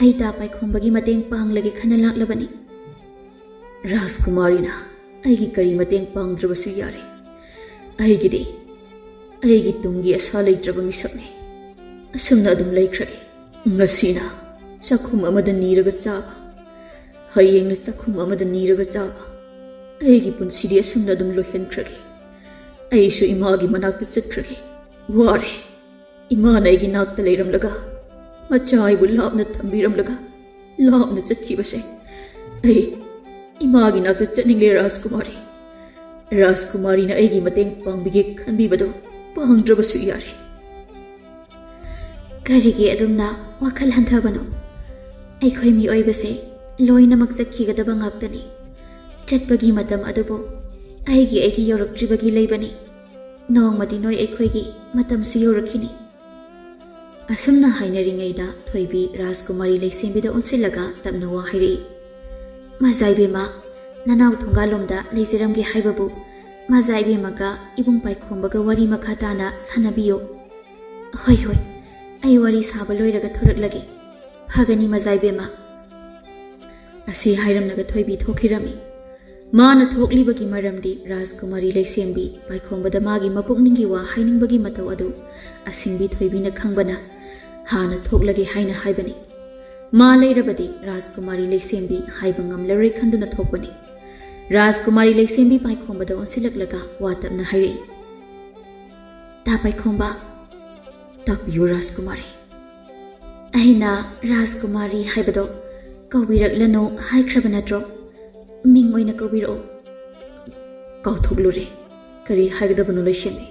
ꯑꯩ ꯇꯥ ꯄꯥꯏꯈꯣꯝꯕꯒꯤ ꯃꯇꯦꯡ ꯄꯥꯡꯂꯒꯦ ꯈꯟꯅ ꯂꯥꯛꯂꯕꯅꯤ꯫ ꯔꯥꯖꯀꯨꯃꯥꯔꯤꯅ ꯑꯩꯒꯤ ꯀꯔꯤ ꯃꯇꯦꯡ ꯄꯥꯡꯗ꯭ꯔꯕꯁꯨ ꯌꯥꯔꯦ꯫ ꯑꯩꯒꯤꯗꯤ ꯑꯩꯒꯤ ꯇꯨꯡꯒꯤ ꯑꯁꯥ ꯂꯩꯇ꯭ꯔꯕ ꯃꯤꯁꯛꯅꯤ꯫ ꯑꯁꯨꯝꯅ ꯑꯗꯨꯝ ꯂꯩꯈ꯭ꯔꯒꯦ꯫ ꯉꯁꯤꯅ ꯆꯥꯛꯈꯨꯝ ꯑꯃꯗ ꯅꯤꯔꯒ ꯆꯥꯕ, ꯍꯌꯦꯡꯅ ꯆꯥꯛꯈꯨꯝ ꯑꯃꯗ ꯅꯤꯔꯒ ꯆꯥꯕ, ꯑꯩꯒꯤ ꯄꯨꯟꯁꯤꯗꯤ ꯑꯁꯨꯝꯅ ꯑꯗꯨꯝ ꯂꯣꯏꯍꯟꯈ꯭ꯔꯒꯦ꯫ ꯑꯩꯁꯨ ꯏꯃꯥꯒꯤ ꯃꯅꯥꯛꯇ ꯆꯠꯈ꯭ꯔꯒꯦ꯫ ꯋꯥꯔꯦ꯫ ꯏꯃꯥꯅ ꯑꯩꯒꯤ ꯅꯥꯛꯇ ꯂꯩꯔꯝꯂꯒ ꯃꯆꯥ ꯑꯩꯕꯨ ꯂꯥꯞꯅ ꯊꯝꯕꯤꯔꯝꯂꯒ ꯂꯥꯞꯅ ꯆꯠꯈꯤꯕꯁꯦ ꯑꯩ ꯏꯃꯥꯒꯤ ꯅꯥꯛꯇ ꯆꯠꯅꯤꯡꯂꯦ ꯔꯥꯖꯀꯨꯃꯥꯔꯤ꯫ ꯔꯥꯖꯀꯨꯃꯥꯔꯤꯅ ꯑꯩꯒꯤ ꯃꯇꯦꯡ ꯄꯥꯡꯕꯤꯒꯦ ꯈꯟꯕꯤꯕꯗꯣ ꯄꯥꯡꯗ꯭ꯔꯕꯁꯨ ꯌꯥꯔꯦ꯫ ꯀꯔꯤꯒꯤ ꯑꯗꯨꯝꯅ ꯋꯥꯈꯜ ꯍꯟꯊꯕꯅꯣ? ꯑꯩꯈꯣꯏ ꯃꯤꯑꯣꯏꯕꯁꯦ ꯂꯣꯏꯅꯃꯛ ꯆꯠꯈꯤꯒꯗꯕ ꯉꯥꯛꯇꯅꯤ꯫ ꯆꯠꯄꯒꯤ ꯃꯇꯝ ꯑꯗꯨꯕꯨ ꯑꯩꯒꯤ ꯌꯧꯔꯛꯇ꯭ꯔꯤꯕꯒꯤ ꯂꯩꯕꯅꯤ꯫ ꯅꯣꯡꯃꯗꯤ ꯅꯣꯏ ꯑꯩꯈꯣꯏꯒꯤ ꯃꯇꯝꯁꯨ ꯌꯧꯔꯛꯈꯤꯅꯤ꯫ ꯑꯁꯨꯝꯅ ꯍꯥꯏꯅꯔꯤꯉꯩꯗ ꯊꯣꯏꯕꯤ ꯔꯥꯖꯀꯨꯃꯥꯔꯤ ꯂꯩꯁꯦꯝꯕꯤꯗ ꯑꯣꯟꯁꯤꯜꯂꯒ ꯇꯞꯅ ꯋꯥ ꯍꯥꯏꯔꯛꯏ꯫ ꯃꯖꯥꯏꯕꯦꯝꯃ, ꯅꯅꯥꯎ ꯊꯣꯡꯒꯥꯜꯂꯣꯝꯗ ꯂꯩꯖꯔꯝꯒꯦ ꯍꯥꯏꯕꯕꯨ ꯃꯖꯥꯏꯕꯦꯝꯃꯒ ꯏꯕꯨꯡ ꯄꯥꯏꯈꯣꯝꯕꯒ ꯋꯥꯔꯤ ꯃꯈꯥ ꯇꯥꯅ ꯁꯥꯟꯅꯕꯤꯌꯨ꯫ ꯍꯣꯏ ꯍꯣꯏ, ꯑꯩ ꯋꯥꯔꯤ ꯁꯥꯕ ꯂꯣꯏꯔꯒ ꯊꯣꯔꯛꯂꯒꯦ꯫ ꯐꯒꯅꯤ ꯃꯖꯥꯏꯕꯦꯝꯃ꯫ ꯑꯁꯤ ꯍꯥꯏꯔꯝꯂꯒ ꯊꯣꯏꯕꯤ ꯊꯣꯛꯈꯤꯔꯝꯃꯤ꯫ ꯃꯥꯅ ꯊꯣꯛꯂꯤꯕꯒꯤ ꯃꯔꯝꯗꯤ ꯔꯥꯖꯀꯨꯃꯥꯔꯤ ꯂꯩꯁꯦꯝꯕꯤ ꯄꯥꯏꯈꯣꯝꯕꯗ ꯃꯥꯒꯤ ꯃꯄꯨꯛꯅꯤꯡꯒꯤ ꯋꯥ ꯍꯥꯏꯅꯤꯡꯕꯒꯤ ꯃꯇꯧ ꯑꯗꯨ ꯑꯁꯤꯡꯕꯤ ꯊꯣꯏꯕꯤꯅ ꯈꯪꯕꯅ ꯍꯥꯟꯅ ꯊꯣꯛꯂꯒꯦ ꯍꯥꯏꯅ ꯍꯥꯏꯕꯅꯤ꯫ ꯃꯥ ꯂꯩꯔꯕꯗꯤ ꯔꯥꯖꯀꯨꯃꯥꯔꯤ ꯂꯩꯁꯦꯝꯕꯤ ꯍꯥꯏꯕ ꯉꯝꯂꯔꯣꯏ ꯈꯟꯗꯨꯅ ꯊꯣꯛꯄꯅꯤ꯫ ꯔꯥꯖꯀꯨꯃꯥꯔꯤ ꯂꯩꯁꯦꯝꯕꯤ ꯄꯥꯏꯈꯣꯝꯕꯗ ꯑꯣꯟꯁꯤꯜꯂꯛꯂꯒ ꯋꯥ ꯇꯞꯅ ꯍꯥꯏꯔꯛꯏ꯫ ꯇꯥ ꯄꯥꯏꯈꯣꯝꯕ, ꯇꯥꯛꯄꯤꯌꯨ ꯔꯥꯖꯀꯨꯃꯥꯔꯤ꯫ ꯑꯩꯅ ꯔꯥꯖꯀꯨꯃꯥꯔꯤ ꯍꯥꯏꯕꯗꯣ ꯀꯧꯕꯤꯔꯛꯂꯅꯨ ꯍꯥꯏꯈ꯭ꯔꯕ ꯅꯠꯇ꯭ꯔꯣ? ꯃꯤꯡ ꯑꯣꯏꯅ ꯀꯧꯕꯤꯔꯛꯑꯣ꯫ ꯀꯥꯎꯊꯣꯛꯂꯨꯔꯦ꯫ ꯀꯔꯤ ꯍꯥꯏꯒꯗꯕꯅꯣ ꯂꯩꯁꯦꯝꯕꯤ?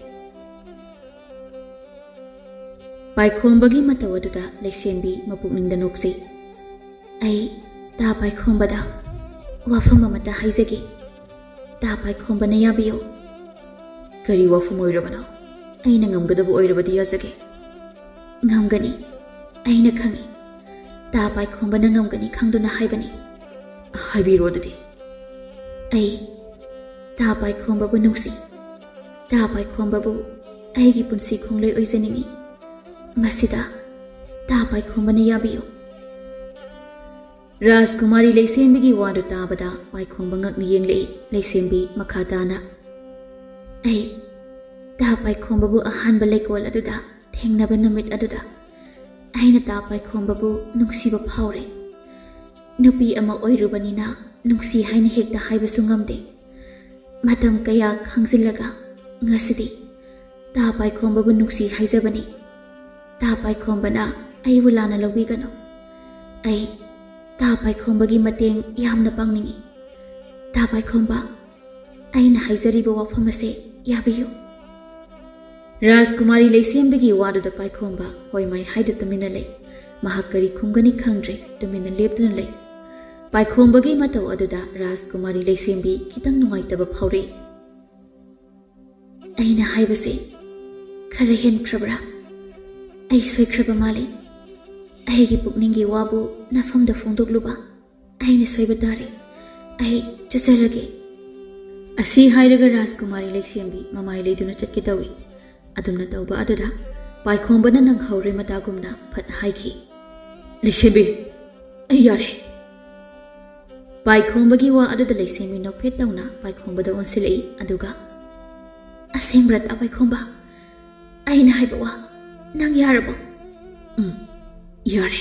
ꯄꯥꯏꯈꯣꯝꯕꯒꯤ ꯃꯇꯧ ꯑꯗꯨꯗ ꯂꯩꯁꯦꯝꯕꯤ ꯃꯄꯨꯛꯅꯤꯡꯗ ꯅꯣꯛꯆꯩ꯫ ꯑꯩ ꯇꯥ ꯄꯥꯏꯈꯣꯝꯕꯗ ꯋꯥꯐꯝ ꯑꯃꯠꯇ ꯍꯥꯏꯖꯒꯦ꯫ ꯇꯥ ꯄꯥꯏꯈꯣꯝꯕꯅ ꯌꯥꯕꯤꯌꯨ꯫ ꯀꯔꯤ ꯋꯥꯐꯝ ꯑꯣꯏꯔꯕꯅꯣ? ꯑꯩꯅ ꯉꯝꯒꯗꯕ ꯑꯣꯏꯔꯕꯗꯤ ꯌꯥꯖꯒꯦ꯫ ꯉꯝꯒꯅꯤ, ꯑꯩꯅ ꯈꯪꯏ꯫ ꯇꯥ ꯄꯥꯏꯈꯣꯝꯕꯅ ꯉꯝꯒꯅꯤ ꯈꯪꯗꯨꯅ ꯍꯥꯏꯕꯅꯤ꯫ ꯍꯥꯏꯕꯤꯔꯣ ꯑꯗꯨꯗꯤ꯫ ꯑꯩ ꯇꯥ ꯄꯥꯏꯈꯣꯝꯕꯕꯨ ꯅꯨꯡꯁꯤ꯫ ꯇꯥ ꯄꯥꯏꯈꯣꯝꯕꯕꯨ ꯑꯩꯒꯤ ꯄꯨꯟꯁꯤ ꯈꯣꯡꯂꯣꯏ ꯑꯣꯏꯖꯅꯤꯡꯏ꯫ ꯃꯁꯤꯗ ꯇꯥ ꯄꯥꯏꯈꯣꯝꯕꯅ ꯌꯥꯕꯤꯌꯨ꯫ ꯔꯥꯖꯀꯨꯃꯥꯔꯤ ꯂꯩꯁꯦꯝꯕꯤꯒꯤ ꯋꯥꯗꯨ ꯇꯥꯕꯗ ꯄꯥꯏꯈꯣꯝꯕ ꯉꯛꯅ ꯌꯦꯡꯂꯛꯏ꯫ ꯂꯩꯁꯦꯝꯕꯤ ꯃꯈꯥ ꯇꯥꯅ, ꯑꯩ ꯇꯥ ꯄꯥꯏꯈꯣꯝꯕꯕꯨ ꯑꯍꯥꯟꯕ ꯂꯩꯀꯣꯜ ꯑꯗꯨꯗ ꯊꯦꯡꯅꯕ ꯅꯨꯃꯤꯠ ꯑꯗꯨꯗ ꯑꯩꯅ ꯇꯥ ꯄꯥꯏꯈꯣꯝꯕꯕꯨ ꯅꯨꯡꯁꯤꯕ ꯐꯥꯎꯔꯦ꯫ ꯅꯨꯄꯤ ꯑꯃ ꯑꯣꯏꯔꯨꯕꯅꯤꯅ ꯅꯨꯡꯁꯤ ꯍꯥꯏꯅ ꯍꯦꯛꯇ ꯍꯥꯏꯕꯁꯨ ꯉꯝꯗꯦ꯫ ꯃꯇꯝ ꯀꯌా ꯈꯥꯡꯖꯤꯜꯂꯒ ꯉꯁꯤꯗꯤ ꯇꯥ ꯄꯥꯏꯈꯣꯝꯕꯕꯨ ꯅꯨꯡꯁꯤ ꯍꯥꯏꯖꯕꯅꯤ꯫ ꯇꯥ ꯄꯥꯏꯈꯣꯝꯕꯅ ꯑꯩꯕꯨ ꯂꯥꯟꯅ ꯂꯧꯕꯤꯒꯅꯨ꯫ ꯑꯩ ꯇꯥ ꯄꯥꯏꯈꯣꯝꯕꯒꯤ ꯃꯇꯦꯡ ꯌꯥꯝꯅ ꯄꯥꯡꯅꯤꯡꯏ꯫ ꯇꯥ ꯄꯥꯏꯈꯣꯝꯕ, ꯑꯩꯅ ꯍꯥꯏꯖꯔꯤꯕ ꯋꯥꯐꯝ ꯑꯁꯦ ꯌꯥꯕꯤꯌꯨ꯫ ꯔꯥꯖꯀꯨꯃꯥꯔꯤ ꯂꯩꯁꯦꯝꯕꯤꯒꯤ ꯋꯥꯗꯨꯗ ꯄꯥꯏꯈꯣꯝꯕ ꯍꯣꯏ ꯃꯥꯏ ꯍꯥꯏꯗ ꯇꯨꯃꯤꯟꯅ ꯂꯩ꯫ ꯃꯍꯥꯛ ꯀꯔꯤ ꯈꯨꯝꯒꯅꯤ ꯈꯪꯗ꯭ꯔꯦ, ꯇꯨꯃꯤꯟꯅ ꯂꯦꯞꯇꯨꯅ ꯂꯩ꯫ ꯄꯥꯏꯈꯣꯝꯕꯒꯤ ꯃꯇꯧ ꯑꯗꯨꯗ ꯔꯥꯖꯀꯨꯃꯥꯔꯤ ꯂꯩꯁꯦꯝꯕꯤ ꯈꯤꯇꯪ ꯅꯨꯡꯉꯥꯏꯇꯕ ꯐꯥꯎꯔꯛꯏ꯫ ꯑꯩꯅ ꯍꯥꯏꯕꯁꯦ ꯈꯔ ꯍꯦꯟꯈ꯭ꯔꯕ꯭ꯔꯥ? ꯑꯩ ꯁꯣꯏꯈ꯭ꯔꯕ ꯃꯥꯜꯂꯤ꯫ ꯑꯩꯒꯤ ꯄꯨꯛꯅꯤꯡꯒꯤ ꯋꯥꯕꯨ ꯅꯐꯝꯗ ꯐꯣꯡꯗꯣꯛꯂꯨꯕ ꯑꯩꯅ ꯁꯣꯏꯕ ꯇꯥꯔꯦ꯫ ꯑꯩ ꯆꯠꯆꯔꯒꯦ꯫ ꯑꯁꯤ ꯍꯥꯏꯔꯒ ꯔꯥꯖꯀꯨꯃꯥꯔꯤ ꯂꯩꯁꯦꯝꯕꯤ ꯃꯃꯥꯏ ꯂꯩꯗꯨꯅ ꯆꯠꯀꯦ ꯇꯧꯏ꯫ ꯑꯗꯨꯝꯅ ꯇꯧꯕ ꯑꯗꯨꯗ ꯄꯥꯏꯈꯣꯝꯕꯅ ꯅꯪꯍꯧꯔꯦ ꯃꯇꯥꯒꯨꯝꯅ ꯐꯠ ꯍꯥꯏꯈꯤ꯫ ꯂꯩꯁꯦꯝꯕꯤ, ꯑꯩ ꯌꯥꯔꯦ꯫ ꯄꯥꯏꯈꯣꯝꯕꯒꯤ ꯋꯥ ꯑꯗꯨꯗ ꯂꯩꯁꯦꯝꯕꯤ ꯅꯣꯛꯐꯦꯠ ꯇꯧꯅ ꯄꯥꯏꯈꯣꯝꯕꯗ ꯑꯣꯟꯁꯤꯜꯂꯛꯏ꯫ ꯑꯗꯨꯒ, ꯑꯁꯦꯡꯕ꯭ꯔꯥ ꯇꯥ ꯄꯥꯏꯈꯣꯝꯕ? ꯑꯩꯅ ꯍꯥꯏꯕ ꯋꯥ ꯅꯪ ꯌꯥꯔꯕꯣ? ꯌꯥꯔꯦ꯫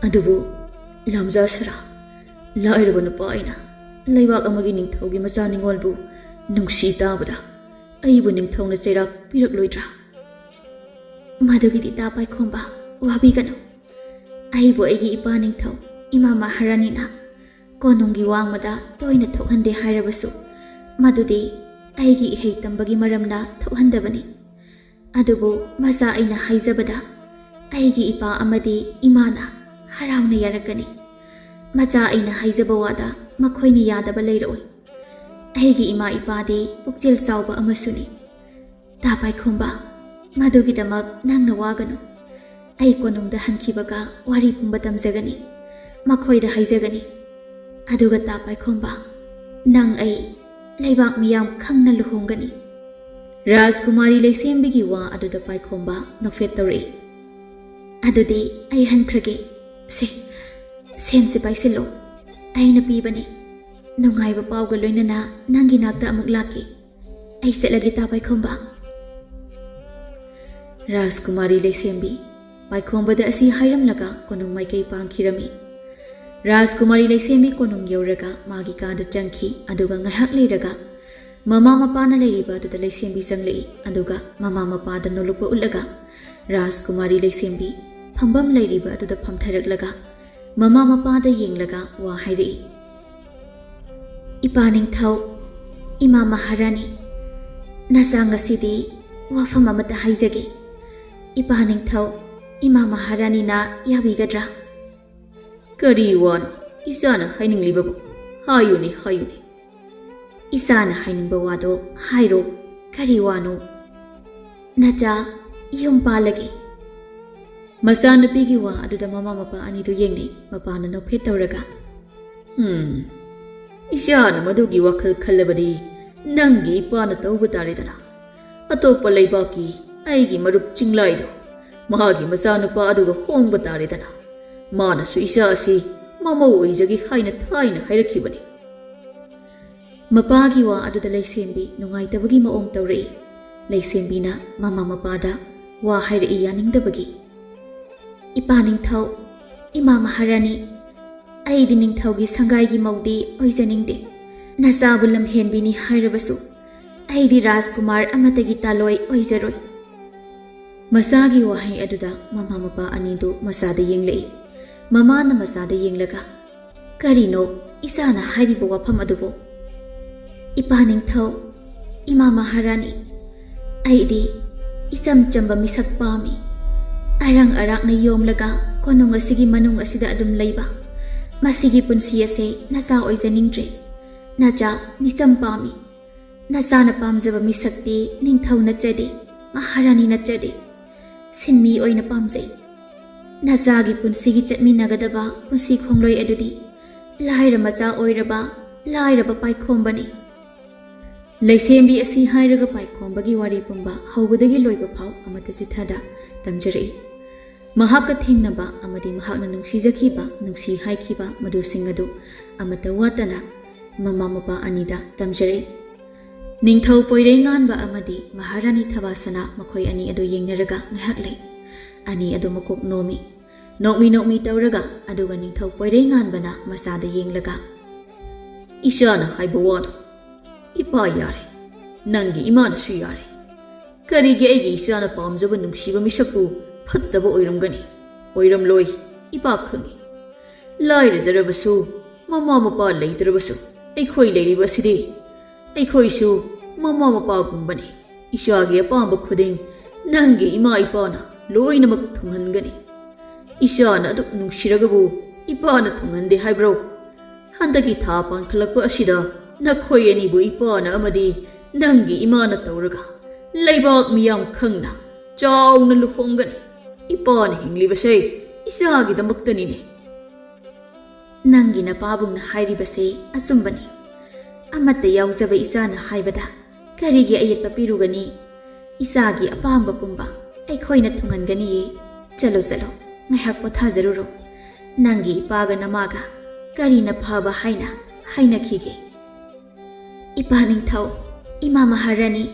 ꯑꯗꯨꯕꯨ ꯂꯝꯖꯥꯁꯔꯥ, ꯂꯥꯏꯔꯕ ꯅꯨꯄꯥ ꯑꯩꯅ ꯂꯩꯕꯥꯛ ꯑꯃꯒꯤ ꯅꯤꯡꯊꯧꯒꯤ ꯃꯆꯥ ꯅꯤꯡꯉꯣꯜꯕꯨ ꯅꯨꯡꯁꯤ ꯇꯥꯕꯗ ꯑꯩꯕꯨ ꯅꯤꯡꯊꯧꯅ ꯆꯩꯔꯥꯛ ꯄꯤꯔꯛꯂꯣꯏꯗ꯭ꯔꯥ? ꯃꯗꯨꯒꯤꯗꯤ ꯇꯥ ꯄꯥꯏꯈꯣꯝꯕ ꯋꯥꯕꯤꯒꯅꯨ꯫ ꯑꯩꯕꯨ ꯑꯩꯒꯤ ꯏꯄꯥ ꯅꯤꯡꯊꯧ ꯏꯃꯥ ꯃꯍꯥꯔꯥꯅꯤꯅ ꯀꯣꯅꯨꯡꯒꯤ ꯋꯥꯡꯃꯗ ꯇꯣꯏꯅ ꯊꯣꯛꯍꯟꯗꯦ ꯍꯥꯏꯔꯕꯁꯨ ꯃꯗꯨꯗꯤ ꯑꯩꯒꯤ ꯏꯍꯩ ꯇꯝꯕꯒꯤ ꯃꯔꯝꯅ ꯊꯣꯛꯍꯟꯗꯕꯅꯤ꯫ ꯑꯗꯨꯕꯨ ꯃꯆꯥ ꯑꯩꯅ ꯍꯥꯏꯖꯕꯗ ꯑꯩꯒꯤ ꯏꯄꯥ ꯑꯃꯗꯤ ꯏꯃꯥꯅ ꯍꯔꯥꯎꯅ ꯌꯥꯔꯛꯀꯅꯤ꯫ ꯃꯆꯥ ꯑꯩꯅ ꯍꯥꯏꯖꯕ ꯋꯥꯗ ꯃꯈꯣꯏꯅ ꯌꯥꯗꯕ ꯂꯩꯔꯛꯑꯣꯏ꯫ ꯑꯩꯒꯤ ꯏꯃꯥ ꯏꯄꯥꯗꯤ ꯄꯨꯛꯆꯦꯜ ꯆꯥꯎꯕ ꯑꯃꯁꯨꯅꯤ꯫ ꯇꯥ ꯄꯥꯏꯈꯣꯝꯕ, ꯃꯗꯨꯒꯤꯗꯃꯛ ꯅꯪꯅ ꯋꯥꯒꯅꯨ꯫ ꯑꯩ ꯀꯣꯅꯨꯡꯗ ꯍꯟꯈꯤꯕꯒ ꯋꯥꯔꯤ ꯄꯨꯝꯕ ꯇꯝꯖꯒꯅꯤ, ꯃꯈꯣꯏꯗ ꯍꯥꯏꯖꯒꯅꯤ꯫ ꯑꯗꯨꯒ ꯇꯥ ꯄꯥꯏꯈꯣꯝꯕ, ꯅꯪ ꯑꯩ ꯂꯩꯕꯥꯛ ꯃꯤꯌꯥꯝ ꯈꯪꯅ ꯂꯨꯍꯣꯡꯒꯅꯤ꯫ ꯔꯥꯖꯀꯨꯃꯥꯔꯤ ꯂꯩꯁꯦꯝꯕꯤꯒꯤ ꯋꯥ ꯑꯗꯨꯗ ꯄꯥꯏꯈꯣꯝꯕ ꯅꯣꯛꯐꯦꯠ ꯇꯧꯔꯛꯏ꯫ ꯑꯗꯨꯗꯤ ꯑꯩ ꯍꯟꯈ꯭ꯔꯒꯦ꯫ ꯁꯦꯟꯁꯦ ꯄꯥꯏꯁꯤꯜꯂꯣ, ꯑꯩꯅ ꯄꯤꯕꯅꯤ꯫ ꯅꯨꯡꯉꯥꯏꯕ ꯄꯥꯎꯒ ꯂꯣꯏꯅꯅ ꯅꯪꯒꯤ ꯅꯥꯛꯇ ꯑꯃꯨꯛ ꯂꯥꯛꯀꯦ꯫ ꯑꯩ ꯆꯠꯂꯒꯦ ꯇꯥ ꯄꯥꯏꯈꯣꯝꯕ꯫ ꯔꯥꯖꯀꯨꯃꯥꯔꯤ ꯂꯩꯁꯦꯝꯕꯤ ꯄꯥꯏꯈꯣꯝꯕꯗ ꯑꯁꯤ ꯍꯥꯏꯔꯝꯂꯒ ꯀꯣꯅꯨꯡ ꯃꯥꯏꯀꯩ ꯄꯥꯡꯈꯤꯔꯝꯃꯤ꯫ ꯔꯥꯖꯀꯨꯃꯥꯔꯤ ꯂꯩꯁꯦꯝꯕꯤ ꯀꯣꯅꯨꯡ ꯌꯧꯔꯒ ꯃꯥꯒꯤ ꯀꯥꯗ ꯆꯪꯈꯤ꯫ ꯑꯗꯨꯒ ꯉꯥꯏꯍꯥꯛ ꯂꯩꯔꯒ ꯃꯃꯥ ꯃꯄꯥꯅ ꯂꯩꯔꯤꯕ ꯑꯗꯨꯗ ꯂꯩꯁꯦꯝꯕꯤ ꯆꯪꯂꯛꯏ꯫ ꯑꯗꯨꯒ ꯃꯃꯥ ꯃꯄꯥꯗ ꯅꯣꯂꯨꯛꯄ ꯎꯠꯂꯒ ꯔꯥꯖꯀꯨꯃꯥꯔꯤ ꯂꯩꯁꯦꯝꯕꯤ ꯐꯝꯐꯝ ꯂꯩꯔꯤꯕ ꯑꯗꯨꯗ ꯐꯝꯊꯔꯛꯂꯒ ꯃꯃꯥ ꯃꯄꯥꯗ ꯌꯦꯡꯂꯒ ꯋꯥ ꯍꯥꯏꯔꯛꯏ꯫ ꯏꯄꯥ ꯅꯤꯡꯊꯧ, ꯏꯃꯥ ꯃꯍꯥꯔꯥꯅꯤ, ꯅꯆꯥ ꯉꯁꯤꯗꯤ ꯋꯥꯐꯝ ꯑꯃꯠꯇ ꯍꯥꯏꯖꯒꯦ꯫ ꯏꯄꯥ ꯅꯤꯡꯊꯧ, ꯏꯃꯥ ꯃꯍꯥꯔꯥꯅꯤꯅ ꯌꯥꯕꯤꯒꯗ꯭ꯔꯥ? ꯀꯔꯤ ꯋꯥꯅꯣ ꯏꯆꯥꯅ ꯍꯥꯏꯅꯤꯡꯂꯤꯕꯕꯨ? ꯍꯥꯏꯌꯨꯅꯦ ꯍꯥꯏꯌꯨꯅꯦ꯫ ꯏꯆꯥꯅ ꯍꯥꯏꯅꯤꯡꯕ ꯋꯥꯗꯣ ꯍꯥꯏꯔꯣ꯫ ꯀꯔꯤ ꯋꯥꯅꯣ? ꯅꯆꯥ ꯌꯨꯝ ꯄꯥꯜꯂꯒꯦ꯫ ꯃꯆꯥꯅꯨꯄꯤꯒꯤ ꯋꯥ ꯑꯗꯨꯗ ꯃꯃꯥ ꯃꯄꯥ ꯑꯅꯤꯗꯨ ꯌꯦꯡꯅꯩ꯫ ꯃꯄꯥꯅ ꯅꯣꯛꯐꯦꯠ ꯇꯧꯔꯒ, ꯏꯆꯥꯅ ꯃꯗꯨꯒꯤ ꯋꯥꯈꯜ ꯈꯜꯂꯕꯗꯤ ꯅꯪꯒꯤ ꯏꯄꯥꯅ ꯇꯧꯕ ꯇꯥꯔꯦꯗꯅ꯫ ꯑꯇꯣꯞꯄ ꯂꯩꯕꯥꯛꯀꯤ ꯑꯩꯒꯤ ꯃꯔꯨꯞ ꯆꯤꯡꯂꯥꯏꯗꯣ ꯃꯥꯒꯤ ꯃꯆꯥꯅꯨꯄꯥ ꯑꯗꯨꯒ ꯍꯣꯡꯕ ꯇꯥꯔꯦꯗꯅ꯫ ꯃꯥꯅꯁꯨ ꯏꯆꯥ ꯑꯁꯤ ꯃꯃꯧ ꯑꯣꯏꯖꯒꯦ ꯍꯥꯏꯅ ꯊꯥꯏꯅ ꯍꯥꯏꯔꯛꯈꯤꯕꯅꯤ꯫ ꯃꯄꯥꯒꯤ ꯋꯥ ꯑꯗꯨꯗ ꯂꯩꯁꯦꯝꯕꯤ ꯅꯨꯡꯉꯥꯏꯇꯕꯒꯤ ꯃꯑꯣꯡ ꯇꯧꯔꯛꯏ꯫ ꯂꯩꯁꯦꯝꯕꯤꯅ ꯃꯃꯥ ꯃꯄꯥꯗ ꯋꯥ ꯍꯥꯏꯔꯛꯏ ꯌꯥꯅꯤꯡꯗꯕꯒꯤ꯫ ꯏꯄꯥ ꯅꯤꯡꯊꯧ, ꯏꯃꯥ ꯃꯍꯥꯔꯥꯅꯤ, ꯑꯩꯗꯤ ꯅꯤꯡꯊꯧꯒꯤ ꯁꯪꯒꯥꯏꯒꯤ ꯃꯧꯗꯤ ꯑꯣꯏꯖꯅꯤꯡꯗꯦ꯫ ꯅꯆꯥꯕꯨ ꯂꯝꯍꯦꯟꯕꯤꯅꯤ ꯍꯥꯏꯔꯕꯁꯨ ꯑꯩꯗꯤ ꯔꯥꯖꯀꯨꯃꯥꯔ ꯑꯃꯠꯇꯒꯤ ꯇꯥꯂꯣꯏ ꯑꯣꯏꯖꯔꯣꯏ꯫ ꯃꯆꯥꯒꯤ ꯋꯥꯍꯩ ꯑꯗꯨꯗ ꯃꯃꯥ ꯃꯄꯥ ꯑꯅꯤꯗꯨ ꯃꯆꯥꯗ ꯌꯦꯡꯂꯛꯏ꯫ ꯃꯃꯥꯅ ꯃꯆꯥꯗ ꯌꯦꯡꯂꯒ, ꯀꯔꯤꯅꯣ ꯏꯆꯥꯅ ꯍꯥꯏꯔꯤꯕ ꯋꯥꯐꯝ ꯑꯗꯨꯕꯨ? ꯏꯄꯥ ꯅꯤꯡꯊꯧ, ꯏꯃꯥ ꯃꯍꯥꯔꯥꯅꯤ, ꯑꯩꯗꯤ ꯏꯆꯝ ꯆꯝꯕ ꯃꯤꯁꯛ ꯄꯥꯝꯃꯤ꯫ ꯑꯔꯪ ꯑꯔꯥꯛꯅ ꯌꯣꯝꯂꯒ ꯀꯣꯅꯨꯡ ꯑꯁꯤꯒꯤ ꯃꯅꯨꯡ ꯑꯁꯤꯗ ꯑꯗꯨꯝ ꯂꯩꯕ, ꯃꯁꯤꯒꯤ ꯄꯨꯟꯁꯤ ꯑꯁꯦ ꯅꯆꯥ ꯑꯣꯏꯖꯅꯤꯡꯗ꯭ꯔꯦ꯫ ꯅꯆꯥ ꯃꯤꯆꯝ ꯄꯥꯝꯃꯤ꯫ ꯅꯆꯥꯅ ꯄꯥꯝꯖꯕ ꯃꯤꯁꯛꯇꯤ ꯅꯤꯡꯊꯧ ꯅꯠꯆꯗꯦ, ꯃꯍꯥꯔꯥꯅꯤ ꯅꯠꯆꯗꯦ, ꯁꯤꯟꯃꯤ ꯑꯣꯏꯅ ꯄꯥꯝꯖꯩ꯫ ꯅꯆꯥꯒꯤ ꯄꯨꯟꯁꯤꯒꯤ ꯆꯠꯃꯤꯟꯅꯒꯗꯕ ꯄꯨꯟꯁꯤ ꯈꯣꯡꯂꯣꯏ ꯑꯗꯨꯗꯤ ꯂꯥꯏꯔ ꯃꯆꯥ ꯑꯣꯏꯔꯕ ꯂꯥꯏꯔꯕ ꯄꯥꯏꯈꯣꯝꯕꯅꯤ꯫ ꯂꯩꯁꯦꯝꯕꯤ ꯑꯁꯤ ꯍꯥꯏꯔꯒ ꯄꯥꯏꯈꯣꯝꯕꯒꯤ ꯋꯥꯔꯤ ꯄꯨꯝꯕ ꯍꯧꯕꯗꯒꯤ ꯂꯣꯏꯕ ꯐꯥꯎ ꯑꯃꯠꯇ ꯆꯤꯊꯗ ꯇꯝꯖꯔꯛꯏ꯫ ꯃꯍꯥꯛꯀ ꯊꯦꯡꯅꯕ ꯑꯃꯗꯤ ꯃꯍꯥꯛꯅ ꯅꯨꯡꯁꯤꯖꯈꯤꯕ, ꯅꯨꯡꯁꯤ ꯍꯥꯏꯈꯤꯕ ꯃꯗꯨꯁꯤꯡ ꯑꯗꯨ ꯑꯃꯠꯇ ꯋꯥꯠꯇꯅ ꯃꯃꯥ ꯃꯄꯥ ꯑꯅꯤꯗ ꯇꯝꯖꯔꯛꯏ꯫ ꯅꯤꯡꯊꯧ ꯄꯣꯏꯔꯩꯉꯥꯟꯕ ꯑꯃꯗꯤ ꯃꯍꯥꯔꯥꯅꯤ ꯊꯕꯥꯁꯅꯥ ꯃꯈꯣꯏ ꯑꯅꯤ ꯑꯗꯨ ꯌꯦꯡꯅꯔꯒ ꯉꯥꯏꯍꯥꯛ ꯂꯩ꯫ ꯑꯅꯤ ꯑꯗꯨ ꯃꯀꯣꯛ ꯅꯣꯝꯃꯤ꯫ ꯅꯣꯛꯃꯤ ꯇꯧꯔꯒ ꯑꯗꯨꯒ ꯅꯤꯡꯊꯧ ꯄꯣꯏꯔꯩꯉꯥꯟꯕꯅ ꯃꯆꯥꯗ ꯌꯦꯡꯂꯒ, ꯏꯆꯥꯅ ꯍꯥꯏꯕ ꯋꯥꯗꯣ ꯏꯄꯥ ꯌꯥꯔꯦ, ꯅꯪꯒꯤ ꯏꯃꯥꯅꯁꯨ ꯌꯥꯔꯦ꯫ ꯀꯔꯤꯒꯤ ꯑꯩꯒꯤ ꯏꯆꯥꯅ ꯄꯥꯝꯖꯕ ꯅꯨꯡꯁꯤꯕ ꯃꯤꯁꯛꯄꯨ ꯐꯠꯇꯕ ꯑꯣꯏꯔꯝꯒꯅꯤ? ꯑꯣꯏꯔꯝꯂꯣꯏ, ꯏꯄꯥ ꯈꯪꯏ꯫ ꯂꯥꯏꯔꯖꯔꯕꯁꯨ, ꯃꯃꯥ ꯃꯄꯥ ꯂꯩꯇ꯭ꯔꯕꯁꯨ ꯑꯩꯈꯣꯏ ꯂꯩꯔꯤꯕ ꯑꯁꯤꯗꯤ ꯑꯩꯈꯣꯏꯁꯨ ꯃꯃꯥ ꯃꯄꯥꯒꯨꯝꯕꯅꯤ꯫ ꯏꯆꯥꯒꯤ ꯑꯄꯥꯝꯕ ꯈꯨꯗꯤꯡ ꯅꯪꯒꯤ ꯏꯃꯥ ꯏꯄꯥꯅ ꯂꯣꯏꯅꯃꯛ ꯊꯨꯡꯍꯟꯒꯅꯤ꯫ ꯏꯆꯥꯅ ꯑꯗꯨꯛ ꯅꯨꯡꯁꯤꯔꯒꯕꯨ ꯏꯄꯥꯅ ꯊꯨꯡꯍꯟꯗꯦ ꯍꯥꯏꯕ꯭ꯔꯣ? ꯍꯟꯗꯛꯀꯤ ꯊꯥ ꯄꯥꯟꯈꯠꯂꯛꯄ ꯑꯁꯤꯗ ꯅꯈꯣꯏ ꯑꯅꯤꯕꯨ ꯏꯄꯥꯅ ꯑꯃꯗꯤ ꯅꯪꯒꯤ ꯏꯃꯥꯅ ꯇꯧꯔꯒ ꯂꯩꯕꯥꯛ ꯃꯤꯌꯥꯝ ꯈꯪꯅ ꯆꯥꯎꯅ ꯂꯨꯍꯣꯡꯒꯅꯤ꯫ ꯏꯄꯥꯅ ꯍꯤꯡꯂꯤꯕꯁꯦ ꯏꯆꯥꯒꯤꯗꯃꯛꯇꯅꯤꯅꯦ꯫ ꯅꯪꯒꯤ ꯅꯄꯥꯕꯨꯡꯅ ꯍꯥꯏꯔꯤꯕꯁꯦ ꯑꯆꯨꯝꯕꯅꯤ꯫ ꯑꯃꯠꯇ ꯌꯥꯎꯖꯕ ꯏꯆꯥꯅ ꯍꯥꯏꯕꯗ ꯀꯔꯤꯒꯤ ꯑꯌꯦꯠꯄ ꯄꯤꯔꯨꯒꯅꯤ? ꯏꯆꯥꯒꯤ ꯑꯄꯥꯝꯕ ꯄꯨꯝꯕ ꯑꯩꯈꯣꯏꯅ ꯊꯨꯡꯍꯟꯒꯅꯤꯌꯦ꯫ ꯆꯠꯂꯣ ꯉꯥꯏꯍꯥꯛ ꯄꯣꯊꯥꯖꯔꯨꯔꯣ꯫ ꯅꯪꯒꯤ ꯏꯄꯥꯒ ꯅꯃꯥꯒ ꯀꯔꯤꯅ ꯐꯕ ꯍꯥꯏꯅ ꯍꯥꯏꯅꯈꯤꯒꯦ? ꯏꯄꯥ ꯅꯤꯡꯊꯧ, ꯏꯃꯥ ꯃꯍꯥꯔꯥꯅꯤ,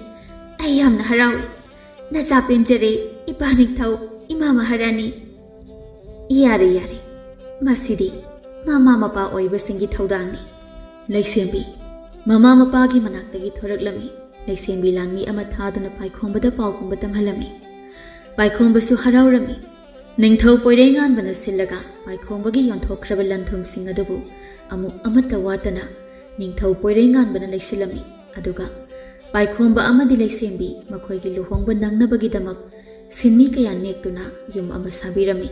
ꯑꯩ ꯌꯥꯝꯅ ꯍꯔꯥꯎꯏ꯫ ꯅꯆꯥ ꯄꯦꯟꯖꯔꯦ ꯏꯄꯥ ꯅꯤꯡꯊꯧ, ꯏꯃꯥ ꯃꯍꯥꯔꯥꯅꯤ꯫ ꯌꯥꯔꯦ, ꯃꯁꯤꯗꯤ ꯃꯃꯥ ꯃꯄꯥ ꯑꯣꯏꯕꯁꯤꯡꯒꯤ ꯊꯧꯗꯥꯡꯅꯤ꯫ ꯂꯩꯁꯦꯝꯕꯤ ꯃꯃꯥ ꯃꯄꯥꯒꯤ ꯃꯅꯥꯛꯇꯒꯤ ꯊꯣꯔꯛꯂꯝꯃꯤ꯫ ꯂꯩꯁꯦꯝꯕꯤ ꯂꯥꯟꯃꯤ ꯑꯃ ꯊꯥꯗꯨꯅ ꯄꯥꯏꯈꯣꯝꯕꯗ ꯄꯥꯎ ꯄꯨꯝꯕ ꯇꯝꯍꯜꯂꯝꯃꯤ꯫ ꯄꯥꯏꯈꯣꯝꯕꯁꯨ ꯍꯔꯥꯎꯔꯝꯃꯤ꯫ ꯅꯤꯡꯊꯧ ꯄꯣꯏꯔꯩꯉꯥꯟꯕꯅ ꯁꯤꯜꯂꯒ ꯄꯥꯏꯈꯣꯝꯕꯒꯤ ꯌꯣꯟꯊꯣꯛꯈ꯭ꯔꯕ ꯂꯟꯊꯨꯝꯁꯤꯡ ꯑꯗꯨꯕꯨ ꯑꯃꯨꯛ ꯑꯃꯠꯇ ꯋꯥꯠꯇꯅ ꯅꯤꯡꯊꯧ ꯄꯣꯏꯔꯩꯉꯥꯟꯕꯅ ꯂꯩꯁꯤꯜꯂꯝꯃꯤ ꯑꯗꯨꯒ ꯄꯥꯏꯈꯣꯝꯕ ꯑꯃꯗꯤ ꯂꯩꯁꯦꯝꯕꯤ ꯃꯈꯣꯏꯒꯤ ꯂꯨꯍꯣꯡꯕ ꯅꯪꯅꯕꯒꯤꯗꯃꯛ ꯁꯤꯟꯃꯤ ꯀꯌꯥ ꯅꯦꯛꯇꯨꯅ ꯌꯨꯝ ꯑꯃ ꯁꯥꯕꯤꯔꯝꯃꯤ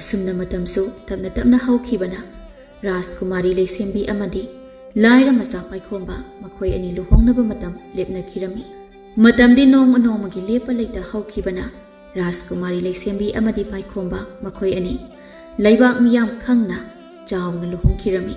ꯑꯁꯨꯝꯅ ꯃꯇꯝꯁꯨ ꯇꯞꯅ ꯇꯞꯅ ꯍꯧꯈꯤꯕꯅ ꯔꯥꯖꯀꯨꯃꯥꯔꯤ ꯂꯩꯁꯦꯝꯕꯤ ꯑꯃꯗꯤ ꯂꯥꯏꯔ ꯃꯆꯥ ꯄꯥꯏꯈꯣꯝꯕ ꯃꯈꯣꯏ ꯑꯅꯤ ꯂꯨꯍꯣꯡꯅꯕ ꯃꯇꯝ ꯂꯦꯞꯅꯈꯤꯔꯝꯃꯤ ꯃꯇꯝꯗꯤ ꯅꯣꯡꯃ ꯅꯣꯡꯃꯒꯤ ꯂꯦꯞꯄ ꯂꯩꯇ ꯍꯧꯈꯤꯕꯅ ꯔꯥꯖꯀꯨꯃꯥꯔꯤ ꯂꯩꯁꯦꯝꯕꯤ ꯑꯃꯗꯤ ꯄꯥꯏꯈꯣꯝꯕ ꯃꯈꯣꯏ ꯑꯅꯤ ꯂꯩꯕꯥꯛ ꯃꯤꯌꯥꯝ ꯈꯪꯅ ꯆꯥꯎꯅ ꯂꯨꯍꯣꯡꯈꯤꯔꯝꯃꯤ